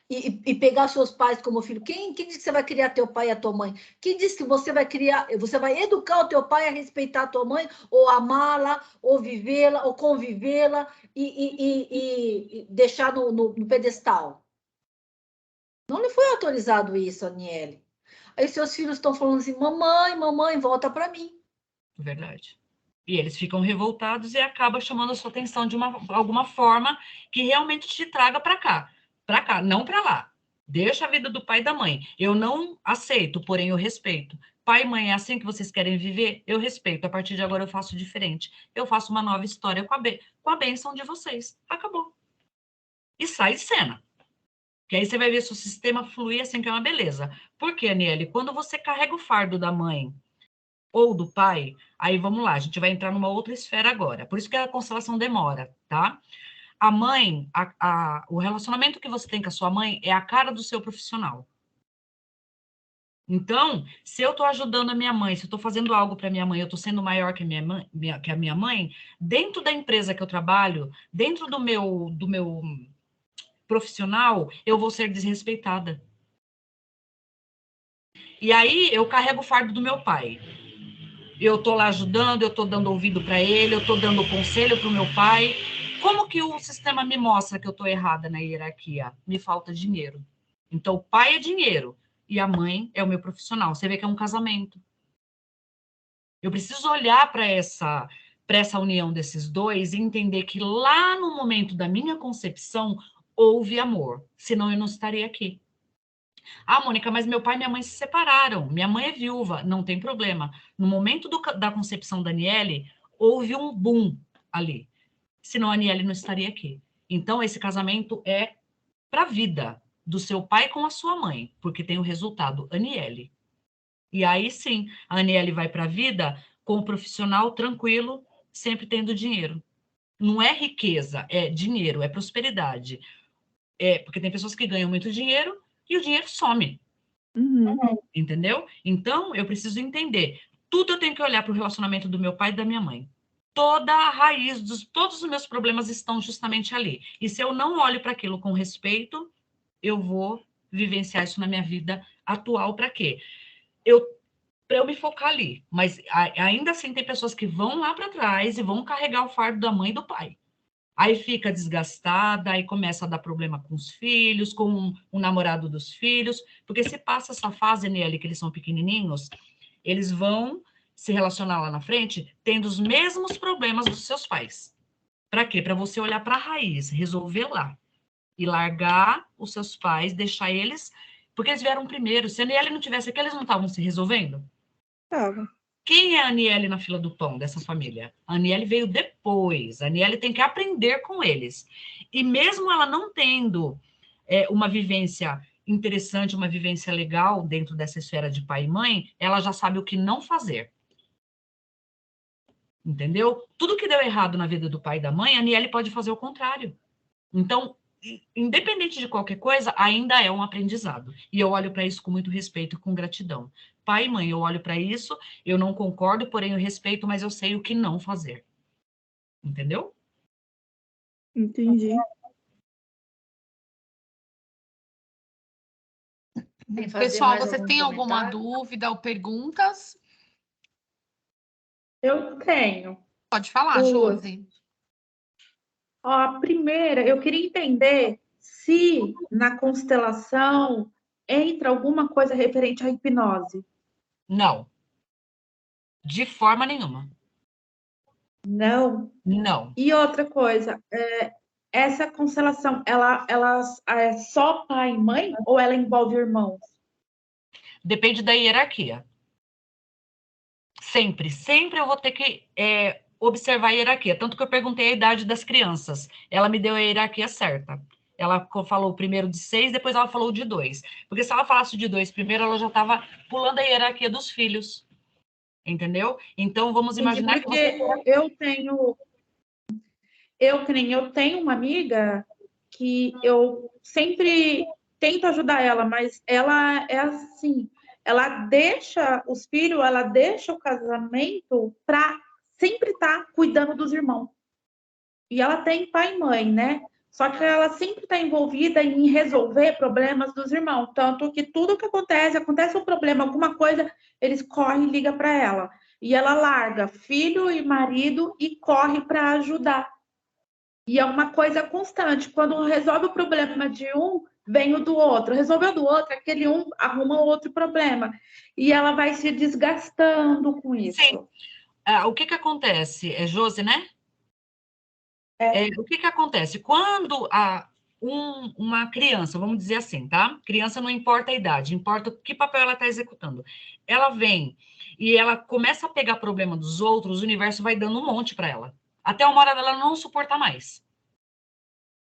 e pegar seus pais como filho? Quem disse que você vai criar teu pai e a tua mãe? Quem disse que você vai educar o teu pai a respeitar a tua mãe, ou amá-la, ou vivê-la, ou convivê-la e deixar no pedestal? Não lhe foi autorizado isso, Aniele. Aí seus filhos estão falando assim, mamãe, volta para mim. Verdade. E eles ficam revoltados e acaba chamando a sua atenção de alguma forma que realmente te traga para cá, não para lá. Deixa a vida do pai e da mãe. Eu não aceito, porém eu respeito. pai e mãe, é assim que vocês querem viver? Eu respeito. A partir de agora eu faço diferente. Eu faço uma nova história com a bênção de vocês. Acabou. E sai de cena. Que aí você vai ver se o sistema fluir assim, que é uma beleza. Por quê, Aniele? Quando você carrega o fardo da mãe ou do pai, aí vamos lá, a gente vai entrar numa outra esfera agora. Por isso que a constelação demora, tá? A mãe, o relacionamento que você tem com a sua mãe é a cara do seu profissional. Então, se eu estou ajudando a minha mãe, se eu estou fazendo algo para minha mãe, eu estou sendo maior que a minha mãe, dentro da empresa que eu trabalho, dentro do meu profissional, eu vou ser desrespeitada. E aí eu carrego o fardo do meu pai. Eu estou lá ajudando, eu estou dando ouvido para ele, eu estou dando conselho para o meu pai. Como que o sistema me mostra que eu estou errada na hierarquia? Me falta dinheiro. Então, o pai é dinheiro e a mãe é o meu profissional. Você vê que é um casamento. Eu preciso olhar para essa união desses dois e entender que lá no momento da minha concepção houve amor, senão eu não estaria aqui. Ah, Mônica, mas meu pai e minha mãe se separaram. Minha mãe é viúva. Não tem problema. No momento da concepção da Aniele, houve um boom ali. Senão a Aniele não estaria aqui. Então, esse casamento é para a vida do seu pai com a sua mãe, porque tem o resultado Aniele. E aí sim, a Aniele vai para a vida com o profissional tranquilo, sempre tendo dinheiro. Não é riqueza, é dinheiro, é prosperidade. É, porque tem pessoas que ganham muito dinheiro e o dinheiro some. Uhum. Entendeu? Então, eu preciso entender. Tudo eu tenho que olhar para o relacionamento do meu pai e da minha mãe. Toda a raiz todos os meus problemas estão justamente ali. E se eu não olho para aquilo com respeito, eu vou vivenciar isso na minha vida atual. Para quê? Para eu me focar ali. Mas ainda assim tem pessoas que vão lá para trás e vão carregar o fardo da mãe e do pai. Aí fica desgastada, aí começa a dar problema com os filhos, com o namorado dos filhos, porque se passa essa fase nele, que eles são pequenininhos, eles vão se relacionar lá na frente tendo os mesmos problemas dos seus pais. Para quê? Para você olhar para a raiz, resolver lá. E largar os seus pais, deixar eles... Porque eles vieram primeiro. Se a Aniele não tivesse aqui, eles não estavam se resolvendo? Tava. Quem é a Aniele na fila do pão dessa família? A Aniele veio depois. A Aniele tem que aprender com eles. E mesmo ela não tendo uma vivência interessante, uma vivência legal dentro dessa esfera de pai e mãe, ela já sabe o que não fazer. Entendeu? Tudo que deu errado na vida do pai e da mãe, a Aniele pode fazer o contrário. Então, independente de qualquer coisa, ainda é um aprendizado. E eu olho para isso com muito respeito e com gratidão. Pai e mãe, eu olho para isso, eu não concordo, porém eu respeito, mas eu sei o que não fazer. Entendeu? Entendi. Pessoal, vocês têm alguma dúvida ou perguntas? Eu tenho. Pode falar, Josi. Ó, a primeira, eu queria entender se na constelação entra alguma coisa referente à hipnose. Não. De forma nenhuma. Não? Não. E outra coisa, essa constelação, ela é só pai e mãe ou ela envolve irmãos? Depende da hierarquia. Sempre eu vou ter que observar a hierarquia. Tanto que eu perguntei a idade das crianças. Ela me deu a hierarquia certa. Ela falou primeiro de 6, depois ela falou de 2. Porque se ela falasse de 2 primeiro, ela já estava pulando a hierarquia dos filhos. Entendeu? Então, vamos imaginar que você... Eu tenho uma amiga que eu sempre tento ajudar ela, mas ela é assim, ela deixa os filhos, ela deixa o casamento para sempre estar cuidando dos irmãos. E ela tem pai e mãe, né? Só que ela sempre está envolvida em resolver problemas dos irmãos. Tanto que tudo que acontece um problema, alguma coisa, eles correm e ligam para ela. E ela larga filho e marido e corre para ajudar. E é uma coisa constante. Quando resolve o problema de um, vem o do outro. Resolveu do outro, aquele um arruma outro problema. E ela vai se desgastando com isso. Sim. O que acontece? É Josi, né? O que acontece? Quando uma criança, vamos dizer assim, tá? Criança não importa a idade, importa que papel ela está executando. Ela vem e ela começa a pegar problema dos outros, o universo vai dando um monte para ela. Até uma hora dela não suportar mais.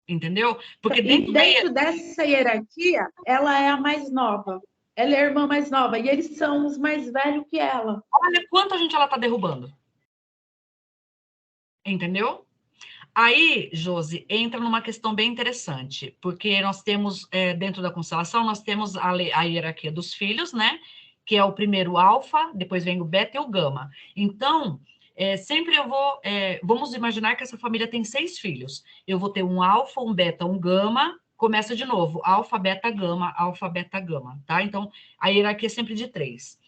Entendeu? Porque E dentro dessa hierarquia, ela é a mais nova. Ela é a irmã mais nova. E eles são os mais velhos que ela. Olha quanta gente ela tá derrubando. Entendeu? Aí, Josi, entra numa questão bem interessante, porque nós temos, dentro da constelação, nós temos a hierarquia dos filhos, né? Que é o primeiro alfa, depois vem o beta e o gama. Então, sempre eu vou... vamos imaginar que essa família tem 6 filhos. Eu vou ter um alfa, um beta, um gama, começa de novo, alfa, beta, gama, tá? Então, a hierarquia é sempre de 3.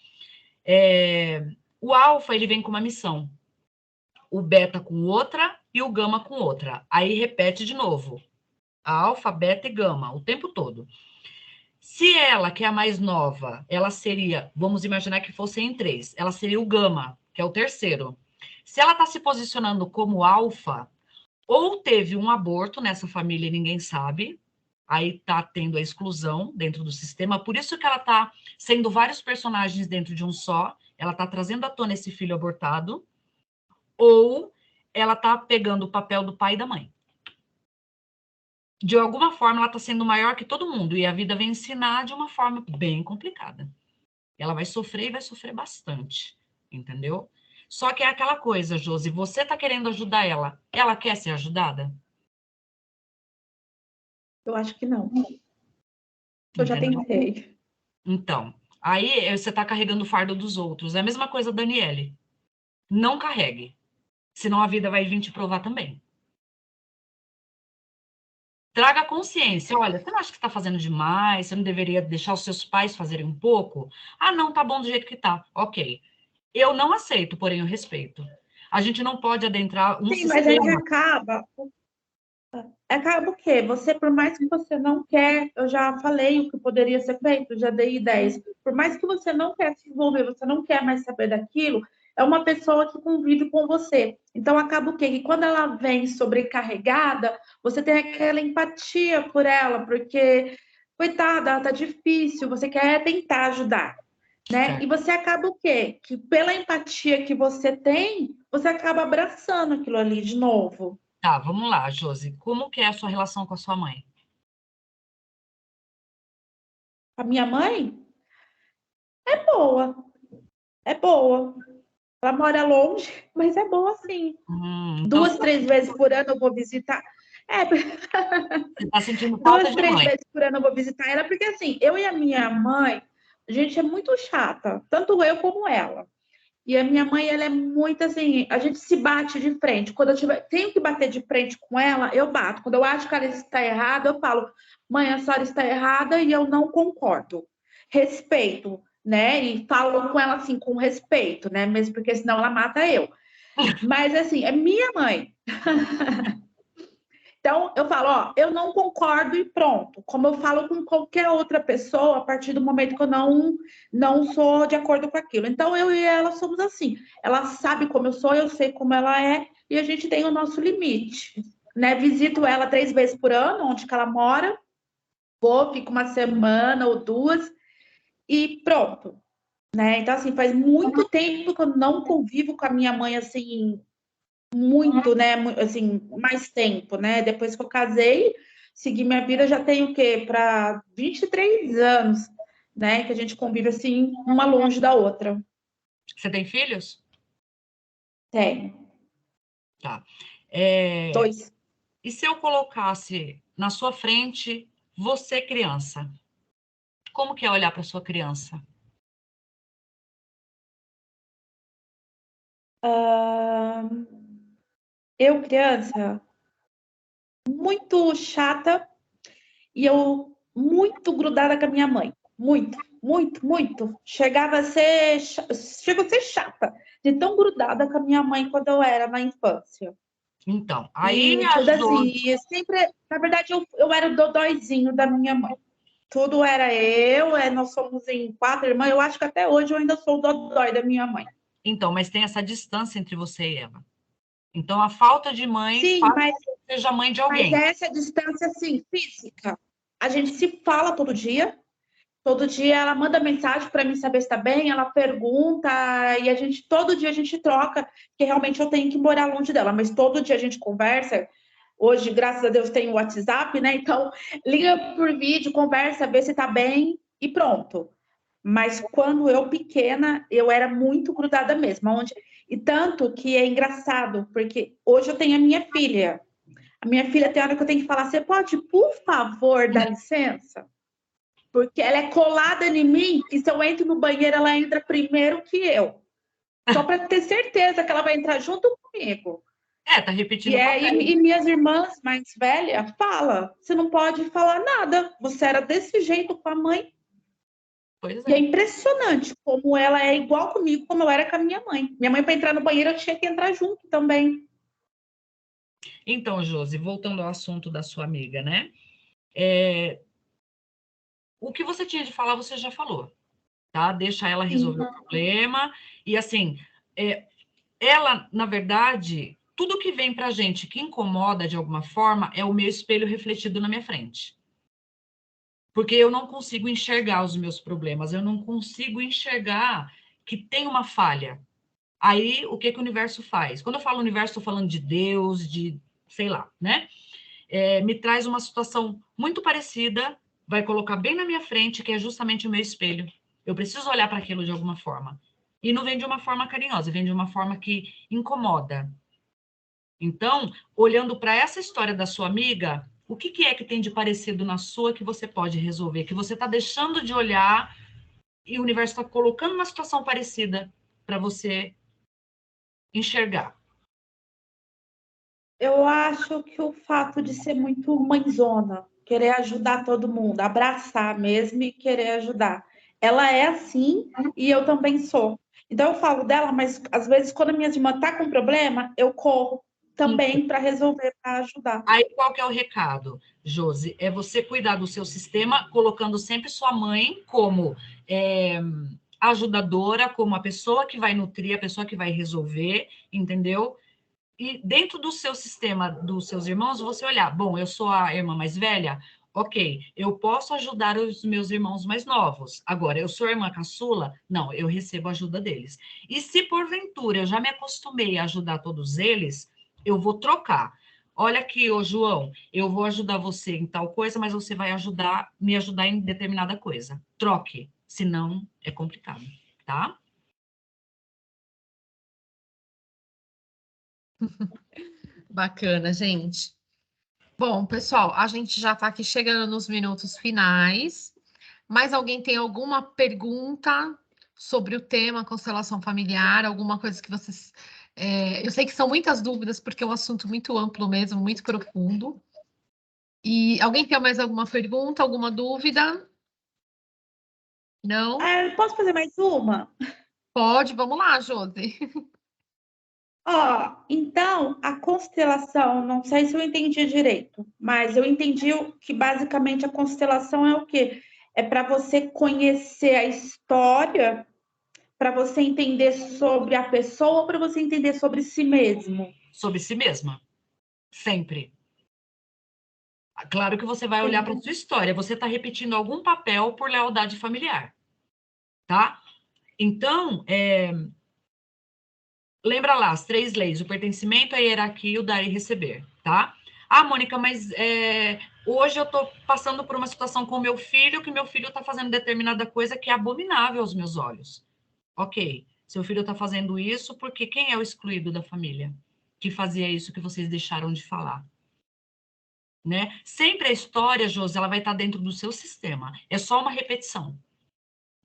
O alfa, ele vem com uma missão. O beta com outra e o gama com outra. Aí repete de novo. A alfa, beta e gama, o tempo todo. Se ela, que é a mais nova, ela seria, vamos imaginar que fossem em 3, ela seria o gama, que é o terceiro. Se ela está se posicionando como alfa, ou teve um aborto nessa família e ninguém sabe, aí está tendo a exclusão dentro do sistema, por isso que ela está sendo vários personagens dentro de um só, ela está trazendo à tona esse filho abortado, ou ela está pegando o papel do pai e da mãe. De alguma forma, ela está sendo maior que todo mundo, e a vida vai ensinar de uma forma bem complicada. Ela vai sofrer e vai sofrer bastante, entendeu? Só que é aquela coisa, Josi, você está querendo ajudar ela quer ser ajudada? Eu acho que não. Eu já tentei. Então, aí você está carregando o fardo dos outros. É a mesma coisa, Daniele. Não carregue. Senão a vida vai vir te provar também. Traga consciência. Olha, você não acha que está fazendo demais? Você não deveria deixar os seus pais fazerem um pouco? Ah, não, tá bom do jeito que tá. Ok. Eu não aceito, porém eu respeito. A gente não pode adentrar um Sim, sistema. mas é que acaba o quê? Você, por mais que você não quer, eu já falei o que poderia ser feito, já dei ideias. Por mais que você não quer se envolver, você não quer mais saber daquilo, é uma pessoa que convive com você. Então, acaba o quê? Que quando ela vem sobrecarregada, você tem aquela empatia por ela, porque, coitada, ela tá difícil, você quer tentar ajudar, né? Certo. E você acaba o quê? Que pela empatia que você tem, você acaba abraçando aquilo ali de novo. Tá, vamos lá, Josi. Como que é a sua relação com a sua mãe? A minha mãe é boa, é boa. Ela mora longe, mas é boa sim. Então 2, 3 vezes por ano eu vou visitar. você tá sentindo falta 2, de 3 mãe. vezes por ano eu vou visitar ela, porque assim, eu e a minha mãe, a gente é muito chata, tanto eu como ela. E a minha mãe, ela é muito assim, a gente se bate de frente. Quando eu tenho que bater de frente com ela, eu bato. Quando eu acho que ela está errada, eu falo, mãe, a senhora está errada e eu não concordo. Respeito, né? E falo com ela assim, com respeito, né? Mesmo porque senão ela mata eu. Mas assim, é minha mãe. Então, eu falo, ó, eu não concordo e pronto. Como eu falo com qualquer outra pessoa, a partir do momento que eu não sou de acordo com aquilo. Então, eu e ela somos assim. Ela sabe como eu sou, eu sei como ela é, e a gente tem o nosso limite. Né? Visito ela 3 vezes por ano, onde que ela mora. Vou, fico uma semana ou 2 e pronto. Né? Então, assim, faz muito tempo que eu não convivo com a minha mãe, assim, muito, né, assim, mais tempo, né? Depois que eu casei, segui minha vida, já tenho o quê? Para 23 anos, né? Que a gente convive assim, uma longe da outra. Você tem filhos? Tenho. Tá. 2. E se eu colocasse na sua frente você criança? Como que é olhar para sua criança? Eu, criança, muito chata e eu muito grudada com a minha mãe. Muito, muito, muito. Chegou a ser chata de tão grudada com a minha mãe quando eu era na infância. Então, aí E tudo assim, sempre, na verdade, eu era o dodóizinho da minha mãe. Tudo era eu, nós somos em 4 irmãs, eu acho que até hoje eu ainda sou o dodói da minha mãe. Então, mas tem essa distância entre você e ela. Então, a falta de mãe Sim, faz mas seja mãe de Mas alguém. essa distância, assim, física. A gente se fala todo dia. Todo dia ela manda mensagem para mim saber se está bem, ela pergunta, e todo dia a gente troca, porque realmente eu tenho que morar longe dela, mas todo dia a gente conversa. Hoje, graças a Deus, tem o WhatsApp, né? Então, liga por vídeo, conversa, vê se está bem e pronto. Mas quando eu pequena, eu era muito grudada mesmo. E tanto que é engraçado, porque hoje eu tenho a minha filha. A minha filha tem hora que eu tenho que falar, você pode, por favor, dar licença? Porque ela é colada em mim e se eu entro no banheiro, ela entra primeiro que eu. Só para ter certeza que ela vai entrar junto comigo. Tá repetindo o papel. E minhas irmãs mais velhas falam, você não pode falar nada. Você era desse jeito com a mãe. Pois E é é. impressionante como ela é igual comigo, como eu era com a minha mãe. Minha mãe, para entrar no banheiro, eu tinha que entrar junto também. Então, Josi, voltando ao assunto da sua amiga, né? O que você tinha de falar, você já falou, tá? Deixa ela resolver o problema. E, assim, ela, na verdade, tudo que vem pra gente que incomoda de alguma forma é o meu espelho refletido na minha frente. Porque eu não consigo enxergar os meus problemas, eu não consigo enxergar que tem uma falha. Aí, o que o universo faz? Quando eu falo universo, estou falando de Deus, de, sei lá, né? Me traz uma situação muito parecida, vai colocar bem na minha frente, que é justamente o meu espelho. Eu preciso olhar para aquilo de alguma forma. E não vem de uma forma carinhosa, vem de uma forma que incomoda. Então, olhando para essa história da sua amiga, o que é que tem de parecido na sua que você pode resolver? Que você está deixando de olhar e o universo está colocando uma situação parecida para você enxergar. Eu acho que o fato de ser muito mãezona, querer ajudar todo mundo, abraçar mesmo e querer ajudar. Ela é assim e eu também sou. Então eu falo dela, mas às vezes quando a minha irmã tá com problema, eu corro também para resolver, para ajudar. Aí qual que é o recado, Josi? É você cuidar do seu sistema, colocando sempre sua mãe como ajudadora, como a pessoa que vai nutrir, a pessoa que vai resolver, entendeu? E dentro do seu sistema, dos seus irmãos, você olhar, bom, eu sou a irmã mais velha, ok, eu posso ajudar os meus irmãos mais novos. Agora, eu sou a irmã caçula? Não, eu recebo a ajuda deles. E se porventura eu já me acostumei a ajudar todos eles, eu vou trocar. Olha aqui, ô João, eu vou ajudar você em tal coisa, mas você vai me ajudar em determinada coisa. Troque, senão é complicado, tá? Bacana, gente. Bom, pessoal, a gente já está aqui chegando nos minutos finais. Mais alguém tem alguma pergunta sobre o tema constelação familiar? Alguma coisa que vocês... eu sei que são muitas dúvidas, porque é um assunto muito amplo mesmo, muito profundo. E alguém tem mais alguma pergunta, alguma dúvida? Não? Posso fazer mais uma? Pode, vamos lá, Josi. Então, a constelação, não sei se eu entendi direito, mas eu entendi que basicamente a constelação é o quê? É para você conhecer a história, para você entender sobre a pessoa ou para você entender sobre si mesmo? Sobre si mesma, sempre. Claro que você vai olhar para a sua história, você está repetindo algum papel por lealdade familiar, tá? Então, lembra lá, as 3 leis, o pertencimento, a hierarquia, o dar e receber, tá? Ah, Mônica, mas hoje eu estou passando por uma situação com meu filho, que meu filho está fazendo determinada coisa que é abominável aos meus olhos. Ok, seu filho está fazendo isso porque quem é o excluído da família que fazia isso que vocês deixaram de falar? Né? Sempre a história, Josi, ela vai estar dentro do seu sistema. É só uma repetição.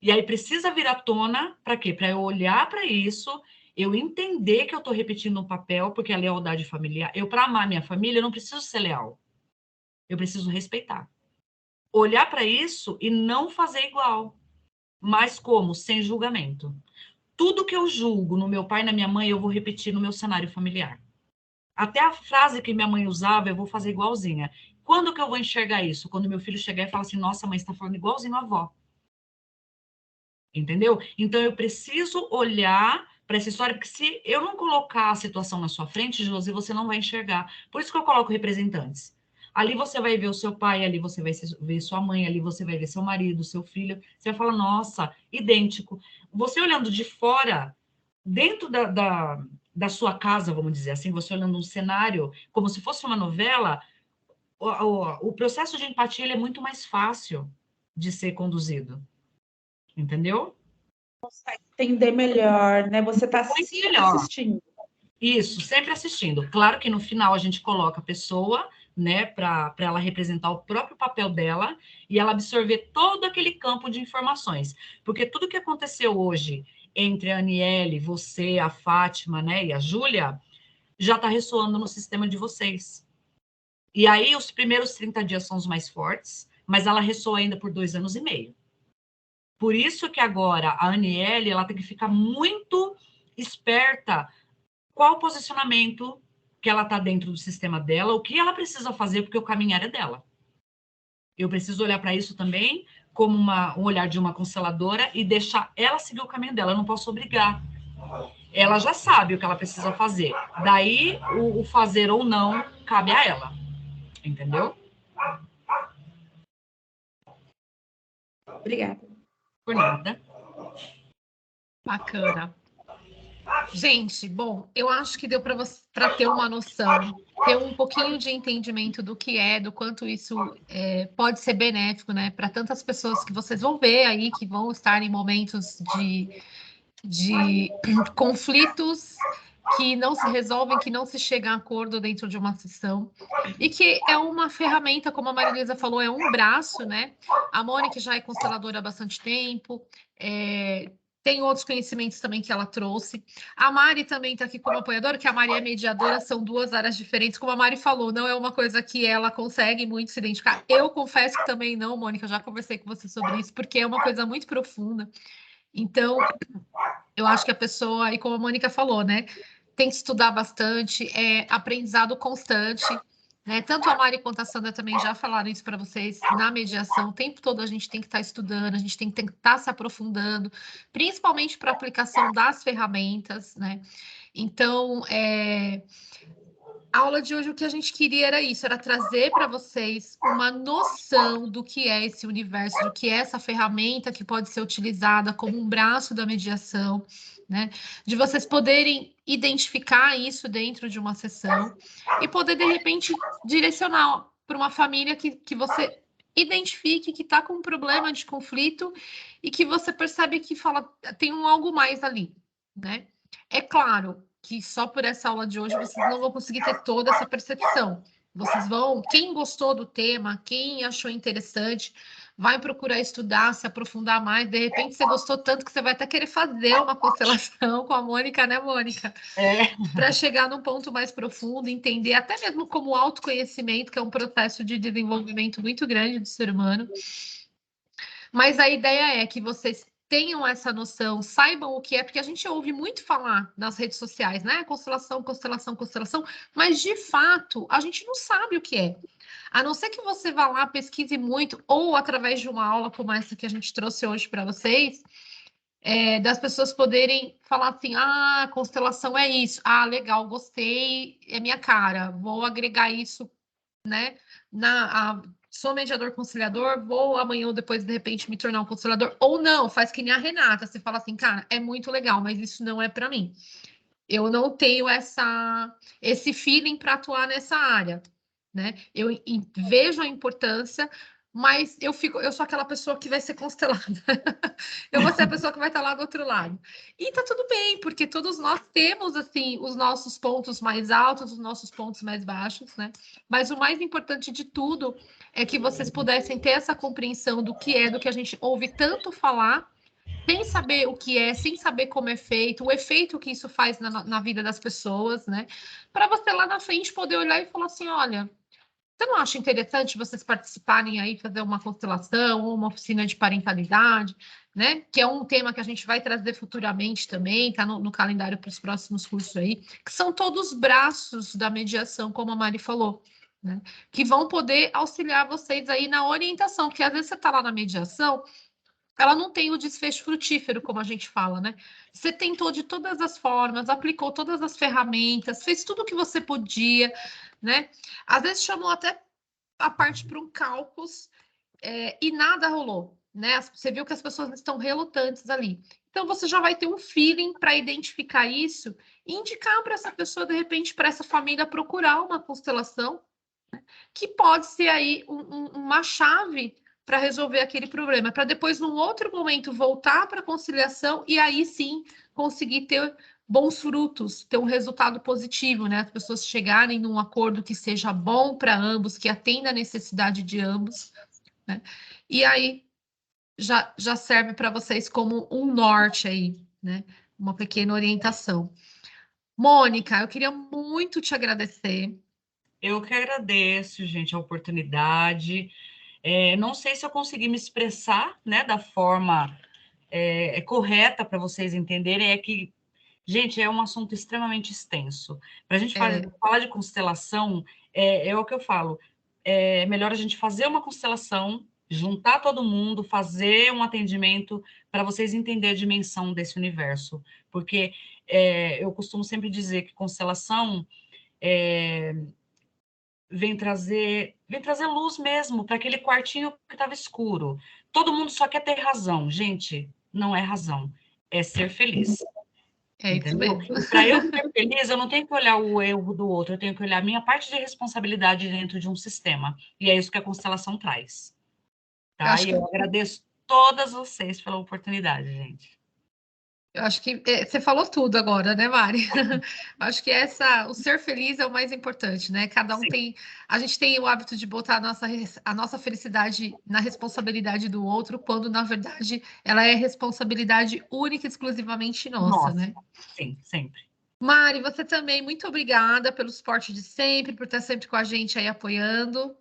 E aí precisa vir à tona para quê? Para eu olhar para isso, eu entender que eu estou repetindo um papel, porque a lealdade familiar... Eu, para amar minha família, eu não preciso ser leal. Eu preciso respeitar. Olhar para isso e não fazer igual. Mas como? Sem julgamento. Tudo que eu julgo no meu pai e na minha mãe, eu vou repetir no meu cenário familiar. Até a frase que minha mãe usava, eu vou fazer igualzinha. Quando que eu vou enxergar isso? Quando meu filho chegar e falar assim, nossa, mãe, você está falando igualzinho a avó. Entendeu? Então, eu preciso olhar para essa história, porque se eu não colocar a situação na sua frente, Josi, você não vai enxergar. Por isso que eu coloco representantes. Ali você vai ver o seu pai, ali você vai ver sua mãe, ali você vai ver seu marido, seu filho. Você vai falar, nossa, idêntico. Você olhando de fora, dentro da sua casa, vamos dizer assim, você olhando um cenário como se fosse uma novela, o processo de empatia ele é muito mais fácil de ser conduzido. Entendeu? Consegue entender melhor, né? Você está sempre melhor. assistindo. Isso, sempre assistindo. Claro que no final a gente coloca a pessoa, né, para ela representar o próprio papel dela e ela absorver todo aquele campo de informações. Porque tudo que aconteceu hoje entre a Aniele, você, a Fátima, né, e a Júlia, já está ressoando no sistema de vocês. E aí os primeiros 30 dias são os mais fortes, mas ela ressoa ainda por 2 anos e meio. Por isso que agora a Aniele, ela tem que ficar muito esperta qual o posicionamento que ela está dentro do sistema dela, o que ela precisa fazer, porque o caminhar é dela. Eu preciso olhar para isso também como um olhar de uma consteladora e deixar ela seguir o caminho dela. Eu não posso obrigar. Ela já sabe o que ela precisa fazer. Daí, o fazer ou não cabe a ela. Entendeu? Obrigada. Por nada. Bacana. Gente, bom, eu acho que deu para ter uma noção, ter um pouquinho de entendimento do que é, do quanto isso pode ser benéfico, né, para tantas pessoas que vocês vão ver aí, que vão estar em momentos de conflitos que não se resolvem, que não se chega a acordo dentro de uma sessão, e que é uma ferramenta, como a Marilisa falou, é um braço, né? A Mônica já é consteladora há bastante tempo, tem outros conhecimentos também que ela trouxe. A Mari também está aqui como apoiadora, que a Mari é mediadora, são 2 áreas diferentes, como a Mari falou, não é uma coisa que ela consegue muito se identificar. Eu confesso que também não, Mônica, já conversei com você sobre isso, porque é uma coisa muito profunda. Então, eu acho que a pessoa, e como a Mônica falou, né, tem que estudar bastante, aprendizado constante, né? Tanto a Mari quanto a Sandra também já falaram isso para vocês, na mediação, o tempo todo a gente tem que estar estudando, a gente tem que estar se aprofundando, principalmente para a aplicação das ferramentas, né? Então, a aula de hoje, o que a gente queria era isso, era trazer para vocês uma noção do que é esse universo, do que é essa ferramenta que pode ser utilizada como um braço da mediação, né? De vocês poderem identificar isso dentro de uma sessão e poder, de repente, direcionar para uma família que você identifique que está com um problema de conflito e que você percebe que tem algo mais ali, né? É claro que só por essa aula de hoje vocês não vão conseguir ter toda essa percepção. Vocês vão, quem gostou do tema, quem achou interessante, vai procurar estudar, se aprofundar mais. De repente você gostou tanto que você vai até querer fazer uma constelação com a Mônica, né, Mônica? Para chegar num ponto mais profundo, entender até mesmo como autoconhecimento, que é um processo de desenvolvimento muito grande do ser humano. Mas a ideia é que vocês tenham essa noção, saibam o que é, porque a gente ouve muito falar nas redes sociais, né? Constelação, constelação, constelação, mas de fato a gente não sabe o que é. A não ser que você vá lá, pesquise muito, ou através de uma aula como essa que a gente trouxe hoje para vocês, das pessoas poderem falar assim, constelação é isso, legal, gostei, é minha cara, vou agregar isso, né, sou mediador conciliador, vou amanhã ou depois, de repente, me tornar um conciliador, ou não, faz que nem a Renata, você fala assim, cara, é muito legal, mas isso não é para mim. Eu não tenho esse feeling para atuar nessa área, né? Eu vejo a importância, mas eu sou aquela pessoa que vai ser constelada. Eu vou ser a pessoa que vai estar lá do outro lado. E tá tudo bem, porque todos nós temos, assim, os nossos pontos mais altos, os nossos pontos mais baixos, né? Mas o mais importante de tudo é que vocês pudessem ter essa compreensão do que a gente ouve tanto falar, sem saber o que é, sem saber como é feito, o efeito que isso faz na vida das pessoas, né? Para você lá na frente poder olhar e falar assim, olha, você não acha interessante vocês participarem aí, fazer uma constelação ou uma oficina de parentalidade, né? Que é um tema que a gente vai trazer futuramente também, tá no calendário para os próximos cursos aí, que são todos braços da mediação, como a Mari falou, né? Que vão poder auxiliar vocês aí na orientação, porque às vezes você está lá na mediação, ela não tem o desfecho frutífero, como a gente fala, né? Você tentou de todas as formas, aplicou todas as ferramentas, fez tudo o que você podia, né? Às vezes chamou até a parte para um cálculos e nada rolou, né? Você viu que as pessoas estão relutantes ali. Então, você já vai ter um feeling para identificar isso e indicar para essa pessoa, de repente, para essa família procurar uma constelação, né? Que pode ser aí uma chave para resolver aquele problema, para depois, num outro momento, voltar para a conciliação e aí sim conseguir ter bons frutos, ter um resultado positivo, né? As pessoas chegarem num acordo que seja bom para ambos, que atenda a necessidade de ambos, né? E aí já serve para vocês como um norte aí, né? Uma pequena orientação. Mônica, eu queria muito te agradecer. Eu que agradeço, gente, a oportunidade. Não sei se eu consegui me expressar, né, da forma correta para vocês entenderem. É que, gente, é um assunto extremamente extenso. Para a gente falar de constelação, é o que eu falo. É melhor a gente fazer uma constelação, juntar todo mundo, fazer um atendimento para vocês entenderem a dimensão desse universo. Porque eu costumo sempre dizer que constelação vem trazer luz mesmo para aquele quartinho que estava escuro. Todo mundo só quer ter razão. Gente, não é razão, é ser feliz. É isso mesmo. Para eu ser feliz, eu não tenho que olhar o erro do outro, eu tenho que olhar a minha parte de responsabilidade dentro de um sistema. E é isso que a constelação traz. Tá? Eu agradeço todas vocês pela oportunidade, gente. Eu acho que você falou tudo agora, né, Mari? Acho que o ser feliz é o mais importante, né? Cada um tem. A gente tem o hábito de botar a nossa felicidade na responsabilidade do outro, quando, na verdade, ela é responsabilidade única e exclusivamente nossa, né? Sim, sempre. Mari, você também, muito obrigada pelo suporte de sempre, por estar sempre com a gente aí apoiando.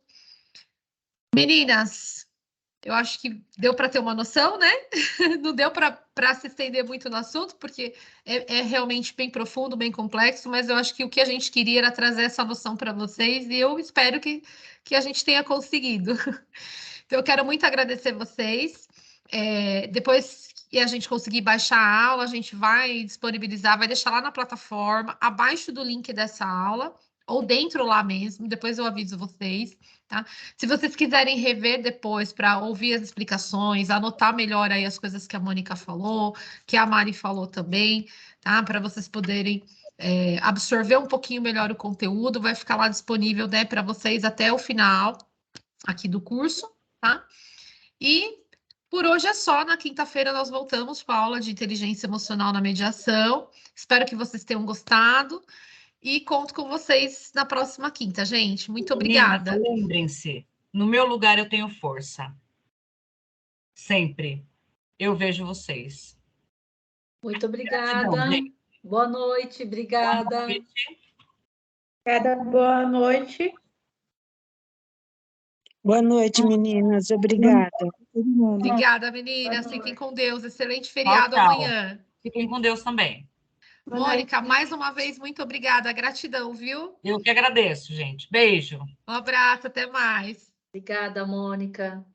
Meninas, eu acho que deu para ter uma noção, né? Não deu para se estender muito no assunto, porque é realmente bem profundo, bem complexo, mas eu acho que o que a gente queria era trazer essa noção para vocês e eu espero que a gente tenha conseguido. Então, eu quero muito agradecer vocês. Depois que a gente conseguir baixar a aula, a gente vai disponibilizar, vai deixar lá na plataforma, abaixo do link dessa aula, ou dentro lá mesmo, depois eu aviso vocês, tá? Se vocês quiserem rever depois para ouvir as explicações, anotar melhor aí as coisas que a Mônica falou, que a Mari falou também, tá? Para vocês poderem absorver um pouquinho melhor o conteúdo, vai ficar lá disponível, né, para vocês até o final aqui do curso, tá? E por hoje é só. Na quinta-feira nós voltamos com a aula de inteligência emocional na mediação. Espero que vocês tenham gostado. E conto com vocês na próxima quinta, gente. Muito obrigada. Lembrem-se, no meu lugar eu tenho força. Sempre. Eu vejo vocês. Muito obrigada. Boa noite, obrigada. Boa noite. Boa noite, meninas. Obrigada. Obrigada, meninas. Fiquem com Deus. Excelente feriado amanhã. Fiquem com Deus também. Mônica, mais uma vez, muito obrigada. Gratidão, viu? Eu que agradeço, gente. Beijo. Um abraço, até mais. Obrigada, Mônica.